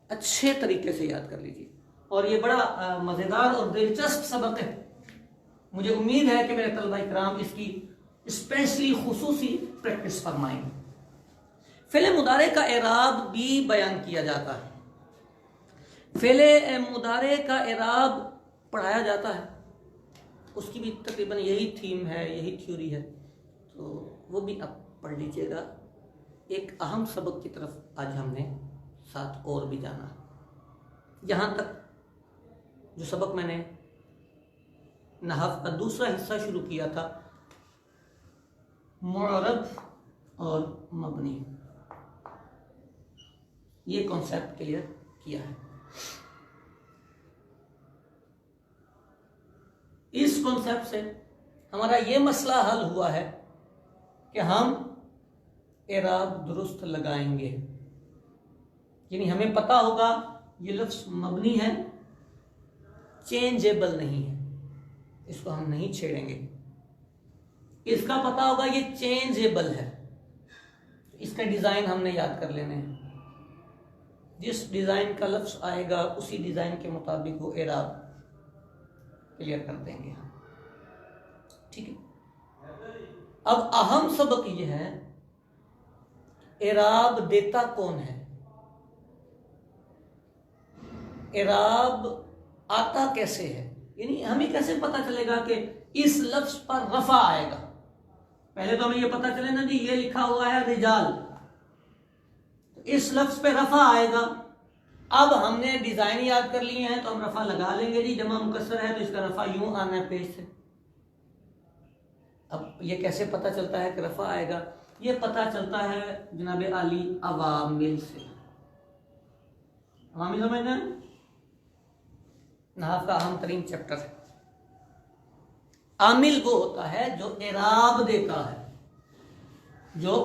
अच्छे तरीके से याद कर लीजिए, और ये बड़ा मजेदार और दिलचस्प सबक है। मुझे उम्मीद है कि मेरे तलबा इकराम इसकी स्पेशली खुसूसी प्रैक्टिस फरमाएंगे। फेले मुदारे का एराब भी बयान किया जाता है, फेले मुदारे का एराब पढ़ाया जाता है, उसकी भी तकरीबन यही थीम है, यही थ्योरी है, तो वो भी आप पढ़ लीजिएगा। एक अहम सबक की तरफ आज हमने साथ और भी जाना है। यहाँ तक जो सबक मैंने नहव का दूसरा हिस्सा शुरू किया था, मुअरब और मबनी, ये कॉन्सेप्ट क्लियर किया है। कॉन्सेप्ट से हमारा ये मसला हल हुआ है कि हम एराब दुरुस्त लगाएंगे, यानी हमें पता होगा ये लफ्ज़ मबनी है, चेंजेबल नहीं है, इसको हम नहीं छेड़ेंगे। इसका पता होगा ये चेंजेबल है, इसका डिज़ाइन हमने याद कर लेने हैं। जिस डिज़ाइन का लफ्ज़ आएगा उसी डिज़ाइन के मुताबिक वो एराब क्लियर कर देंगे हम, ठीक है। अब अहम सबक ये है, एराब देता कौन है, एराब आता कैसे है, यानी हमें कैसे पता चलेगा कि इस लफ्ज पर रफा आएगा। पहले तो हमें यह पता चले ना जी ये लिखा हुआ है रिजाल, तो इस लफ्ज पे रफा आएगा। अब हमने डिजाइन याद कर लिए हैं तो हम रफा लगा लेंगे जी, जमा मुकस्सर है तो इसका रफा यूं आना है पेज से। अब ये कैसे पता चलता है कि रफा आएगा, ये पता चलता है जनाब आली अवामिल से। अवामिल समझना है, नहव का अहम तरीन चैप्टर है। आमिल वो होता है जो एराब देता है, जो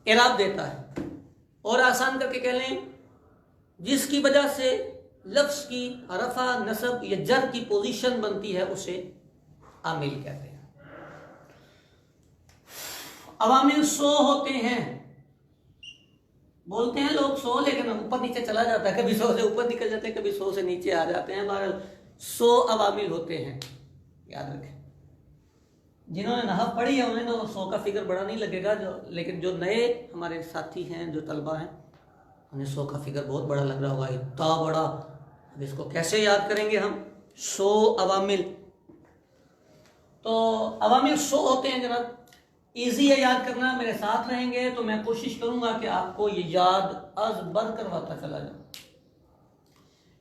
एराब देता है, और आसान करके कह लें जिसकी वजह से लफ्ज की रफा नसब या जर की पोजीशन बनती है उसे आमिल कहते हैं। अवामिल 100 होते हैं, बोलते हैं लोग 100, लेकिन ऊपर नीचे चला जाता है, कभी 100 से ऊपर निकल जाते हैं, कभी 100 से नीचे आ जाते हैं। बहरहाल 100 अवामिल होते हैं, याद रखें। जिन्होंने नहव पढ़ी है उन्हें तो 100 का फिगर बड़ा नहीं लगेगा, लेकिन जो नए हमारे साथी हैं, जो तलबा हैं, उन्हें 100 का फिगर बहुत बड़ा लग रहा होगा, इतना बड़ा। अब इसको कैसे याद करेंगे हम, 100 अवामिल। तो अवामिल 100 होते हैं जनाब, इजी है याद करना। मेरे साथ रहेंगे तो मैं कोशिश करूंगा कि आपको ये याद अज बर करवाता चला जाए।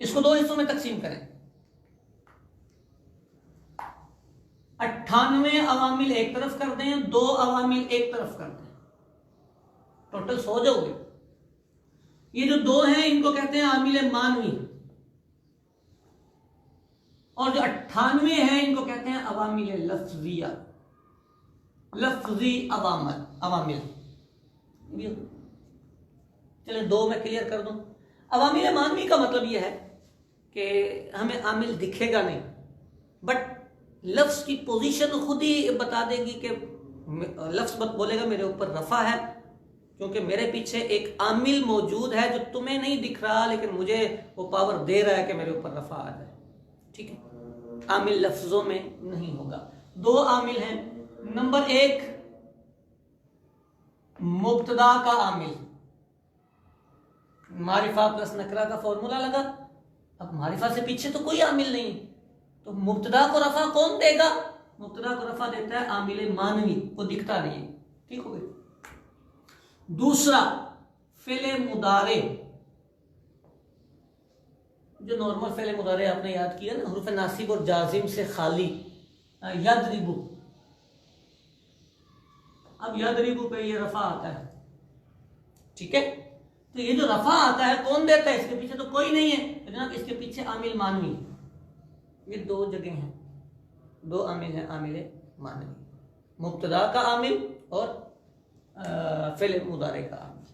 इसको 2 हिस्सों में तकसीम करें। 98 अवामिल एक तरफ कर दें, 2 अवामिल एक तरफ कर दें, टोटल 100 जो हुए। ये जो 2 हैं इनको कहते हैं आमिल मानवी, और जो 98 हैं इनको कहते हैं अवामिल लफ्जिया, लफ्जी अवामिल। चले 2 मैं क्लियर कर दूं। अवामिल मानवी का मतलब यह है कि हमें आमिल दिखेगा नहीं, बट लफ्ज की पोजीशन खुद ही बता देगी कि लफ्ज बोलेगा मेरे ऊपर रफा है, क्योंकि मेरे पीछे एक आमिल मौजूद है जो तुम्हें नहीं दिख रहा, लेकिन मुझे वो पावर दे रहा है कि मेरे ऊपर रफा आ जाए, ठीक है। आमिल लफ्जों में नहीं होगा। 2 आमिल हैं। नंबर 1 मुब्तदा का आमिल, मारिफा प्लस नकरा का फॉर्मूला लगा। अब मारिफा से पीछे तो कोई आमिल नहीं, तो मुब्तदा को रफा कौन देगा, मुब्तदा को रफा देता है आमिल मानवी, वो दिखता नहीं है, ठीक हो गई। दूसरा फेले मुदारे, जो नॉर्मल फेले मुदारे आपने याद किया ना, हुरूफ नासिब और जाजिम से खाली, यदरिबु। अब यदरिबु पे ये रफा आता है, ठीक है। तो ये जो रफा आता है कौन देता है, इसके पीछे तो कोई नहीं है, तो जनाब इसके पीछे आमिल मानवी। ये 2 जगह हैं, 2 आमिल हैं आमिल मानवी, मुब्तदा का आमिल और फेल मुदारे का आमिल,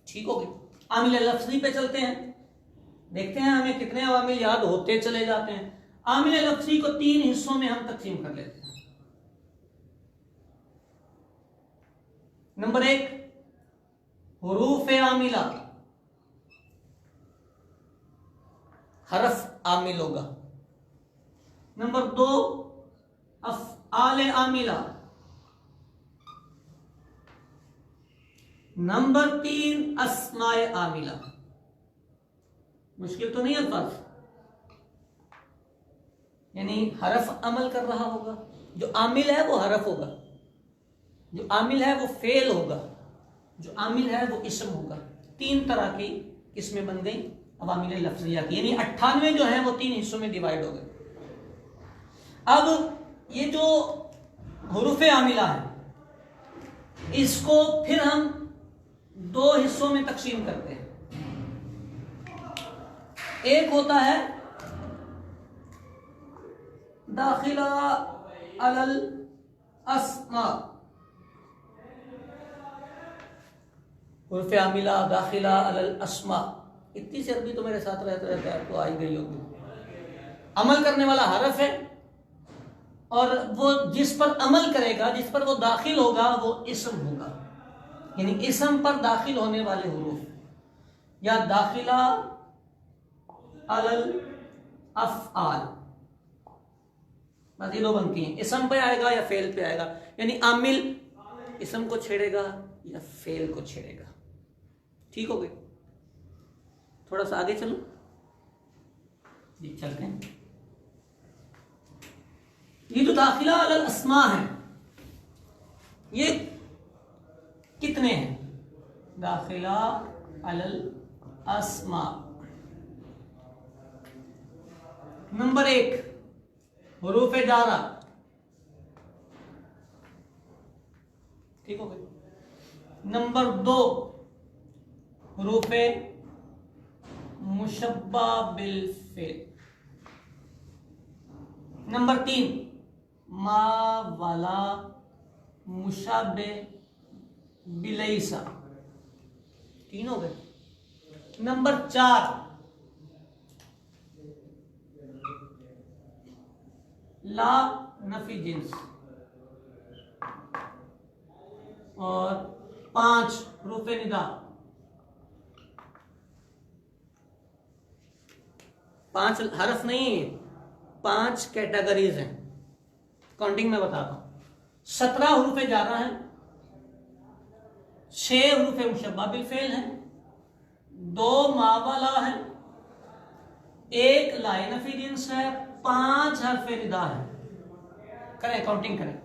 ठीक हो गई। आमिल लफ्जी पे चलते हैं, देखते हैं हमें कितने अवामिल याद होते चले जाते हैं। आमिल लफ्जी को 3 हिस्सों में हम तकसीम कर लेते हैं। नंबर 1 हुरूफ आमिला, हरफ आमिल होगा। नंबर 2 अफ़आल आमिला। नंबर 3 अस्माए आमिला। मुश्किल तो नहीं अल्फाज, यानी हरफ अमल कर रहा होगा, जो आमिल है वो हरफ होगा, जो आमिल है वो फेल होगा, जो आमिल है वो इस्म होगा। 3 तरह की किस्में बन गई अवामिल लफ्ज़िया की, यानी 98 जो है वो 3 हिस्सों में डिवाइड हो गए। अब ये जो हुरूफ आमिला है इसको फिर हम 2 हिस्सों में तकसीम करते हैं। एक होता है दाखिला अलल अस्मा, उर्फ आमिला दाखिला अलल अस्मा। इतनी सी अरबी तो मेरे साथ रहते रहते आपको आई गई होगी। अमल करने वाला हरफ है और वो जिस पर अमल करेगा, जिस पर वो दाखिल होगा वो इस्म होगा, यानी इस्म पर दाखिल होने वाले हुरूफ, या दाखिला अलल अफ़आल, बस ये दो बनती हैं। इस्म पे आएगा या फेल पे आएगा, यानी आमिल इस्म को छेड़ेगा या फेल को छेड़ेगा। ठीक हो गई? थोड़ा सा आगे चलो, ये चलते हैं। ये जो दाखिला अलल अस्मा है, ये कितने हैं? दाखिला अलल अस्मा, नंबर 1 हुरूफ जारा, ठीक हो गई। नंबर 2 हुरूफ मुशब्बा बिल फेल। नंबर 3 मा वाला मुशाबे बिलैसा, 3 हो गए। नंबर 4 ला नफी जिन्स, और 5 रूफे निदा। 5 हरफ नहीं है, 5 कैटेगरीज हैं। काउंटिंग में बताता हूं। 17 हुरूफे जारा हैं, 6 हुरूफे मुशब्बा बिल फेल हैं, 2 मावाला हैं, 1 लाए नफी जिन्स है, 5 हरफे निदा है। करें, काउंटिंग करें।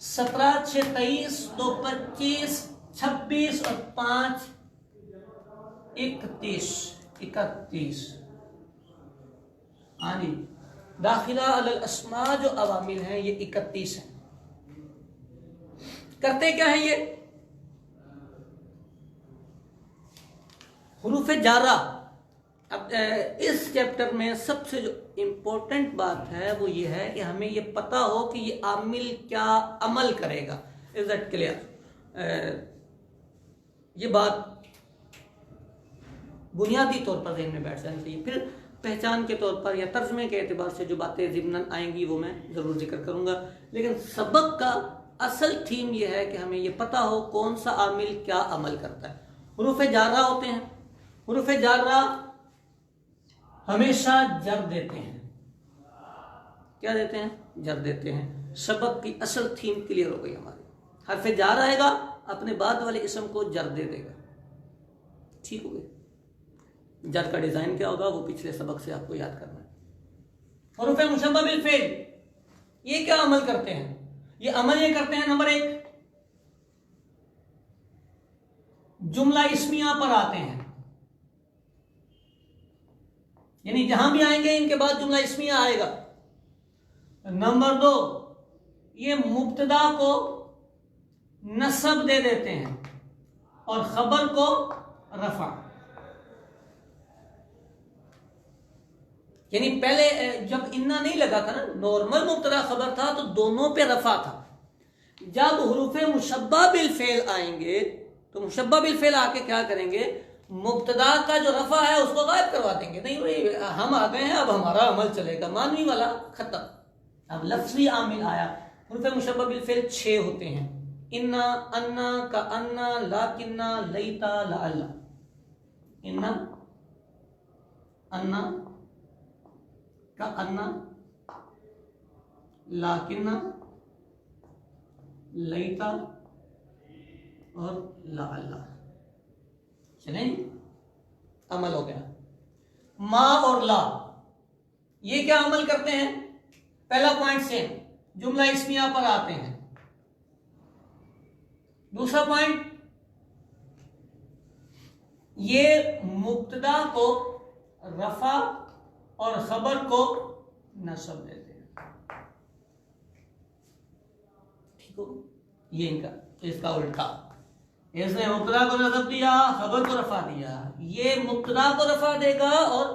17 6 23, 2 25, 26 और 5 31। हाँ जी, दाखिला अलल अस्मा जो अवामिल हैं ये 31 हैं। करते क्या है ये? हुरूफ जारा। अब इस चैप्टर में सबसे जो इंपॉर्टेंट बात है वो ये है कि हमें ये पता हो कि ये आमिल क्या अमल करेगा। Is that clear? ये बात बुनियादी तौर पर ज़हन में बैठ जानी चाहिए। फिर पहचान के तौर पर या तर्जमे के एतबार से जो बातें ज़िम्नन आएंगी वो मैं ज़रूर जिक्र करूँगा, लेकिन सबक का असल थीम ये है कि हमें ये पता हो कौन सा आमिल क्या अमल करता है। हुरूफ जारा होते हैं, हुरूफ जारा हमेशा जर देते हैं। क्या देते हैं? जर देते हैं। सबक की असल थीम क्लियर हो गई हमारी। हरफ जार आएगा, अपने बाद वाले इसम को जर दे देगा। ठीक हो गई? जर का डिजाइन क्या होगा वो पिछले सबक से आपको याद करना है। हुरूफ मुशब्बा बिल फेल ये क्या अमल करते हैं? ये अमल ये करते हैं, नंबर 1 जुमला इस्मिया पर आते हैं, यानी जहां भी आएंगे इनके बाद जुमला इस्मिया आएगा। नंबर 2 ये मुब्तदा को नस्ब दे देते हैं और खबर को रफा। यानी पहले जब इन्ना नहीं लगा था ना, नॉर्मल मुब्तदा खबर था तो दोनों पे रफा था। जब हुरूफे मुशब्बा बिल फेल आएंगे तो मुशब्बा बिल फेल आके क्या करेंगे? मुब्तदा का जो रफा है उसको गायब करवा देंगे। नहीं भाई हम आ गए हैं, अब हमारा अमल चलेगा, मानवी वाला खत्म। अब लफ्जी आमिल आया। हुरूफे मुशब्बा बिल फेल 6 होते हैं। इन्ना, अन्ना, का अन्ना, लाकिन्ना, लईता, लाअल्ला। इन्ना, अन्ना, का अन्ना, लाकिन्ना, लईता और लाअल्ला। चलें, अमल हो गया। मा और ला ये क्या अमल करते हैं? पहला पॉइंट से जुमला इस्मिया पर आते हैं। दूसरा पॉइंट, ये मुब्तदा को रफा और खबर को नस्ब देते हैं। ठीक हो? ये इनका, इसका उल्टा, इसने मुब्तदा को नस्ब दिया, खबर को रफा दिया। ये मुब्तदा को रफा देगा और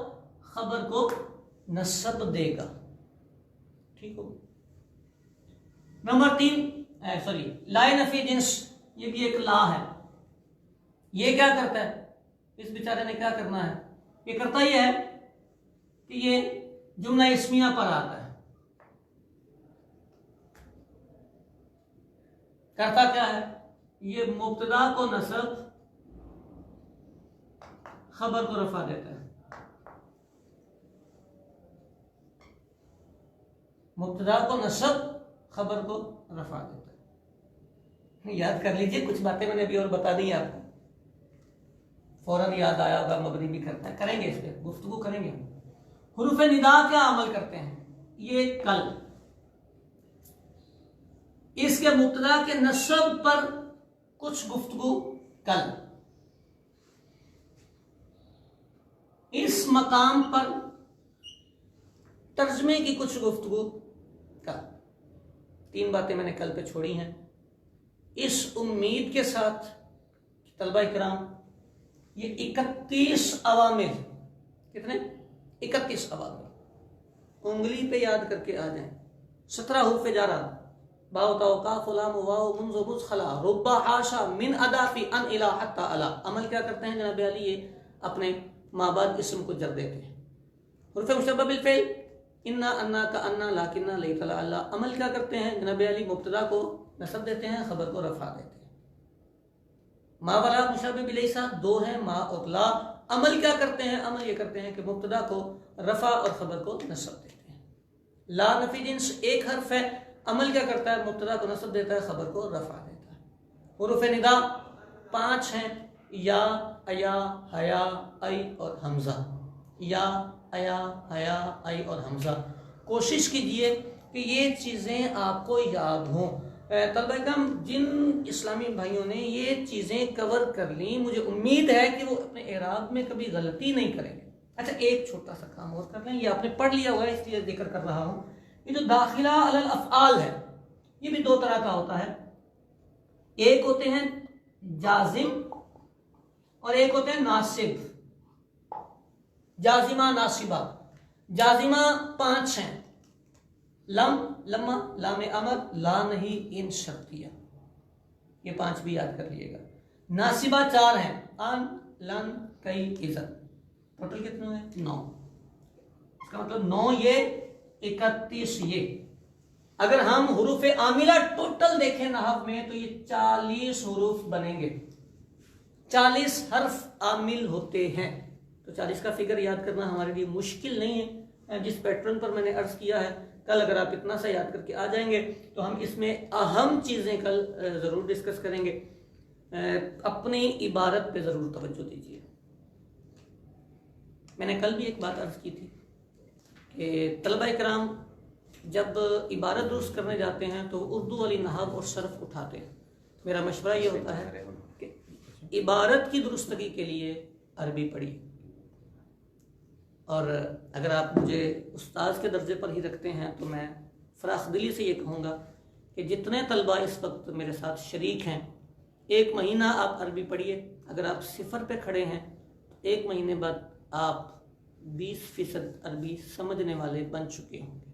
खबर को नस्ब देगा। ठीक हो। नंबर 3 सॉरी लाए नफी जिन्स, ये भी एक ला है। ये क्या करता है, इस बेचारे ने क्या करना है, ये करता ही है कि ये जुमला इस्मिया पर आता है। करता क्या है, ये मुब्तदा को नस्ब खबर को रफा देता है। मुब्तदा को नस्ब खबर को रफा देता है। याद कर लीजिए, कुछ बातें मैंने अभी और बता दी आपको, फौरन याद आया होगा। मबनी भी करता है, करेंगे इस पर गुफ्तगू करेंगे। हुरूफ निदा क्या अमल करते हैं, ये कल, इसके मुब्तदा के नस्ब पर कुछ गुफ्तगू कल, इस मकाम पर तर्जमे की कुछ गुफ्तगू कल। 3 बातें मैंने कल पे छोड़ी हैं, इस उम्मीद के साथ तलबा इकराम ये 31 अवामिल, कितने 31 अवामिल उंगली पे याद करके आ जाएं। 17 हुर्फ जारा, बाव ताव काफ लाम वाव मुंज़ बुज़ खला रुब्बा हाशा मिन अदाफी अन इला हत्ता अला। अमल क्या करते हैं जनाब अली, ये अपने माँ बाप इसम को जर देते हैं। हुर्फ मुशब्बह बिल फ़िल, इन्ना अन्ना का अन्ना लाकिन्ना लैतला अल्लाह। अमल क्या करते हैं जनाब अली, मुब्तदा को नस्ब देते हैं, खबर को रफा देते हैं। मा वाला मुशब्बह बिलैसा 2 है, मा और ला। अमल क्या करते हैं, अमल ये करते हैं कि मुब्तदा को रफा और खबर को नस्ब देते हैं। ला नफी जिन्स 1 हर्फ है, अमल क्या करता है, मुब्तदा को नस्ब देता है, खबर को रफा देता है। हुरूफ निदा 5 हैं, या, अया, हया, आई और हमजा। या, अया, हया, आई और हमजा। कोशिश कीजिए कि ये चीज़ें आपको याद हों। तलबा जिन इस्लामी भाइयों ने ये चीज़ें कवर कर ली, मुझे उम्मीद है कि वो अपने एराब में कभी गलती नहीं करेंगे। अच्छा, एक छोटा सा काम और कर लें, ये आपने पढ़ लिया होगा इसलिए जिक्र कर रहा हूँ। ये जो दाखिला अलल अफ़आल है, ये भी 2 तरह का होता है। एक होते हैं जाजिम और एक होते हैं नासिब। जाजिमा नासिबा। जाजिमा 5 हैं, लम, लम्मा, लाम अमर, ला नहीं, इन शर्तिया, ये 5 भी याद कर लीजिएगा। नासिबा 4 हैं, अन, लन, कई, इज़्ज़त। टोटल कितने हुए, 9। इसका मतलब 9 ये, 31 ये। अगर हम हुरूफ आमिला टोटल देखें नहव में तो ये 40 हुरूफ बनेंगे। 40 हर्फ आमिल होते हैं। तो 40 का फिगर याद करना हमारे लिए मुश्किल नहीं है। जिस पैटर्न पर मैंने अर्ज किया है, कल अगर आप इतना सा याद करके आ जाएंगे तो हम इसमें अहम चीज़ें कल ज़रूर डिस्कस करेंगे। अपनी इबारत पे ज़रूर तवज्जो दीजिए। मैंने कल भी एक बात अर्ज की थी कि तलबा इकराम जब इबारत दुरुस्त करने जाते हैं तो उर्दू वाली नहव और सर्फ उठाते हैं। मेरा मशवरा ये होता है कि इबारत की दुरुस्तगी के लिए अरबी पढ़िए, और अगर आप मुझे उस्ताद के दर्जे पर ही रखते हैं तो मैं फराख दिली से ये कहूँगा कि जितने तलबा इस वक्त मेरे साथ शरीक हैं, 1 महीना आप अरबी पढ़िए। अगर आप 0 पे खड़े हैं तो 1 महीने बाद आप 20% अरबी समझने वाले बन चुके होंगे,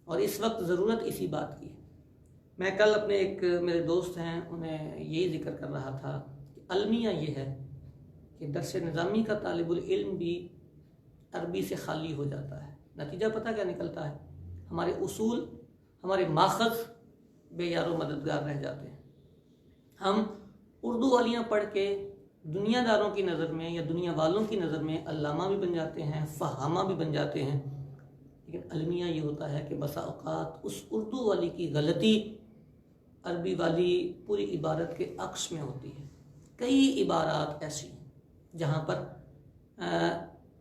और इस वक्त ज़रूरत इसी बात की है। मैं कल अपने एक मेरे दोस्त हैं, उन्हें यही जिक्र कर रहा था कि अलमिया ये है कि दर्स निज़ामी का तालिबुल इल्म भी अरबी से खाली हो जाता है। नतीजा पता क्या निकलता है, हमारे उसूल, हमारे माखज़ बेयारो मददगार रह जाते हैं। हम उर्दू वालियाँ पढ़ के दुनियादारों की नज़र में या दुनिया वालों की नज़र में अल्लामा भी बन जाते हैं, फ़हामा भी बन जाते हैं। लेकिन अलमिया ये होता है कि बसा औक़ात उस उर्दू वाली की गलती अरबी वाली पूरी इबारत के अक्स में होती है। कई इबारात ऐसी जहाँ पर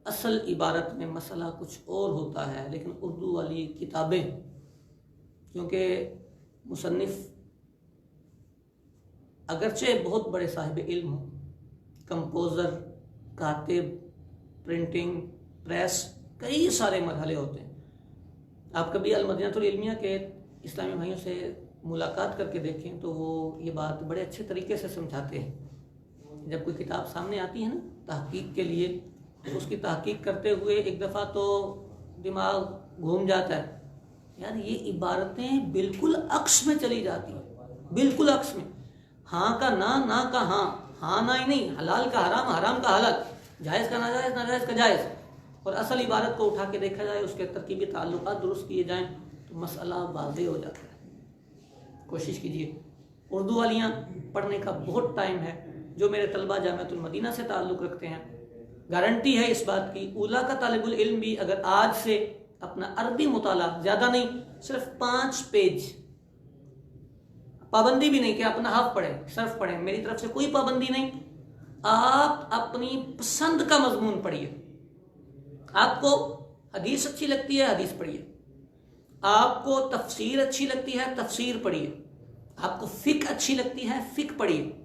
असल इबारत में मसला कुछ और होता है, लेकिन उर्दू वाली किताबें, क्योंकि मुसन्निफ़ अगरचे बहुत बड़े साहिब इल्म हो, कंपोज़र, कातिब, प्रिंटिंग प्रेस, कई सारे मरहले होते हैं। आप कभी अल-मदीनतुल इल्मिया के इस्लामी भाइयों से मुलाकात करके देखें तो वो ये बात बड़े अच्छे तरीके से समझाते हैं। जब कोई किताब सामने आती है ना तहकीक के लिए, तो उसकी तहकीक करते हुए एक दफ़ा तो दिमाग घूम जाता है यार ये इबारतें बिल्कुल अक्स में चली जाती हैं, बिल्कुल अक्स में। हाँ का ना, ना का हाँ, हाँ ना ही नहीं, हलाल का हराम, हराम का हलाल, जायज़ का नाजायज़, नाजायज़ का जायज़। और असल इबारत को उठा के देखा जाए, उसके तरकीबी ताल्लुकात दुरुस्त किए जाएं तो मसला वाज़ेह हो जाता है। कोशिश कीजिए। उर्दू वालियाँ पढ़ने का बहुत टाइम है। जो मेरे तलबा जामिअतुल मदीना से ताल्लुक़ रखते हैं, गारंटी है इस बात की, ऊला का तालिबुल इल्म भी अगर आज से अपना अरबी मुताला, ज़्यादा नहीं, सिर्फ 5 पेज, पाबंदी भी नहीं कि अपना हाफ पढ़े, सिर्फ पढ़े, मेरी तरफ से कोई पाबंदी नहीं, आप अपनी पसंद का मजमून पढ़िए। आपको हदीस अच्छी लगती है, हदीस पढ़िए। आपको तफसीर अच्छी लगती है, तफसीर पढ़िए। आपको फिक अच्छी लगती है, फिक पढ़िए।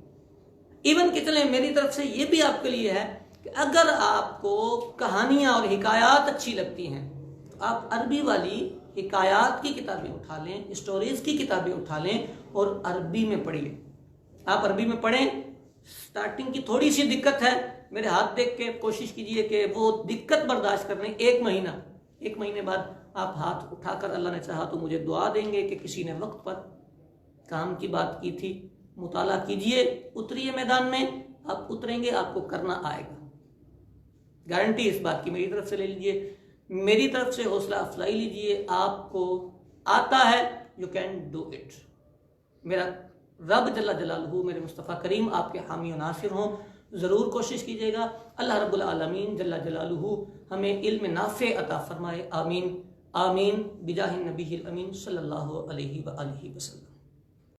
इवन कि चले मेरी तरफ से ये भी आपके लिए है कि अगर आपको कहानियां और हिकायात अच्छी लगती हैं तो आप अरबी वाली हिकायात की किताबें उठा लें, स्टोरीज की किताबें उठा लें और अरबी में पढ़िए। आप अरबी में पढ़ें। स्टार्टिंग की थोड़ी सी दिक्कत है, मेरे हाथ देख के कोशिश कीजिए कि वो दिक्कत बर्दाश्त कर लें। 1 महीने बाद आप हाथ उठाकर, अल्लाह ने चाहा तो मुझे दुआ देंगे कि किसी ने वक्त पर काम की बात की थी। मुताला कीजिए, उतरिए मैदान में, आप उतरेंगे, आपको करना आएगा। गारंटी इस बात की मेरी तरफ से ले लीजिए, मेरी तरफ से हौसला अफजाई लीजिए। आपको आता है, यू कैन डू इट। मेरा रब जल्ला जलालहू, मेरे मुस्तफ़ा करीम आपके हामी और नासिर हों। ज़रूर कोशिश कीजिएगा। अल्लाह रब्बुल आलमीन जल्ला जलालहू हमें इल्म नाफ़े अता फरमाए। आमीन आमीन बिजाहिन नबीहिल अमीन सल्लल्लाहु अलैहि व आलिहि वसल्लम।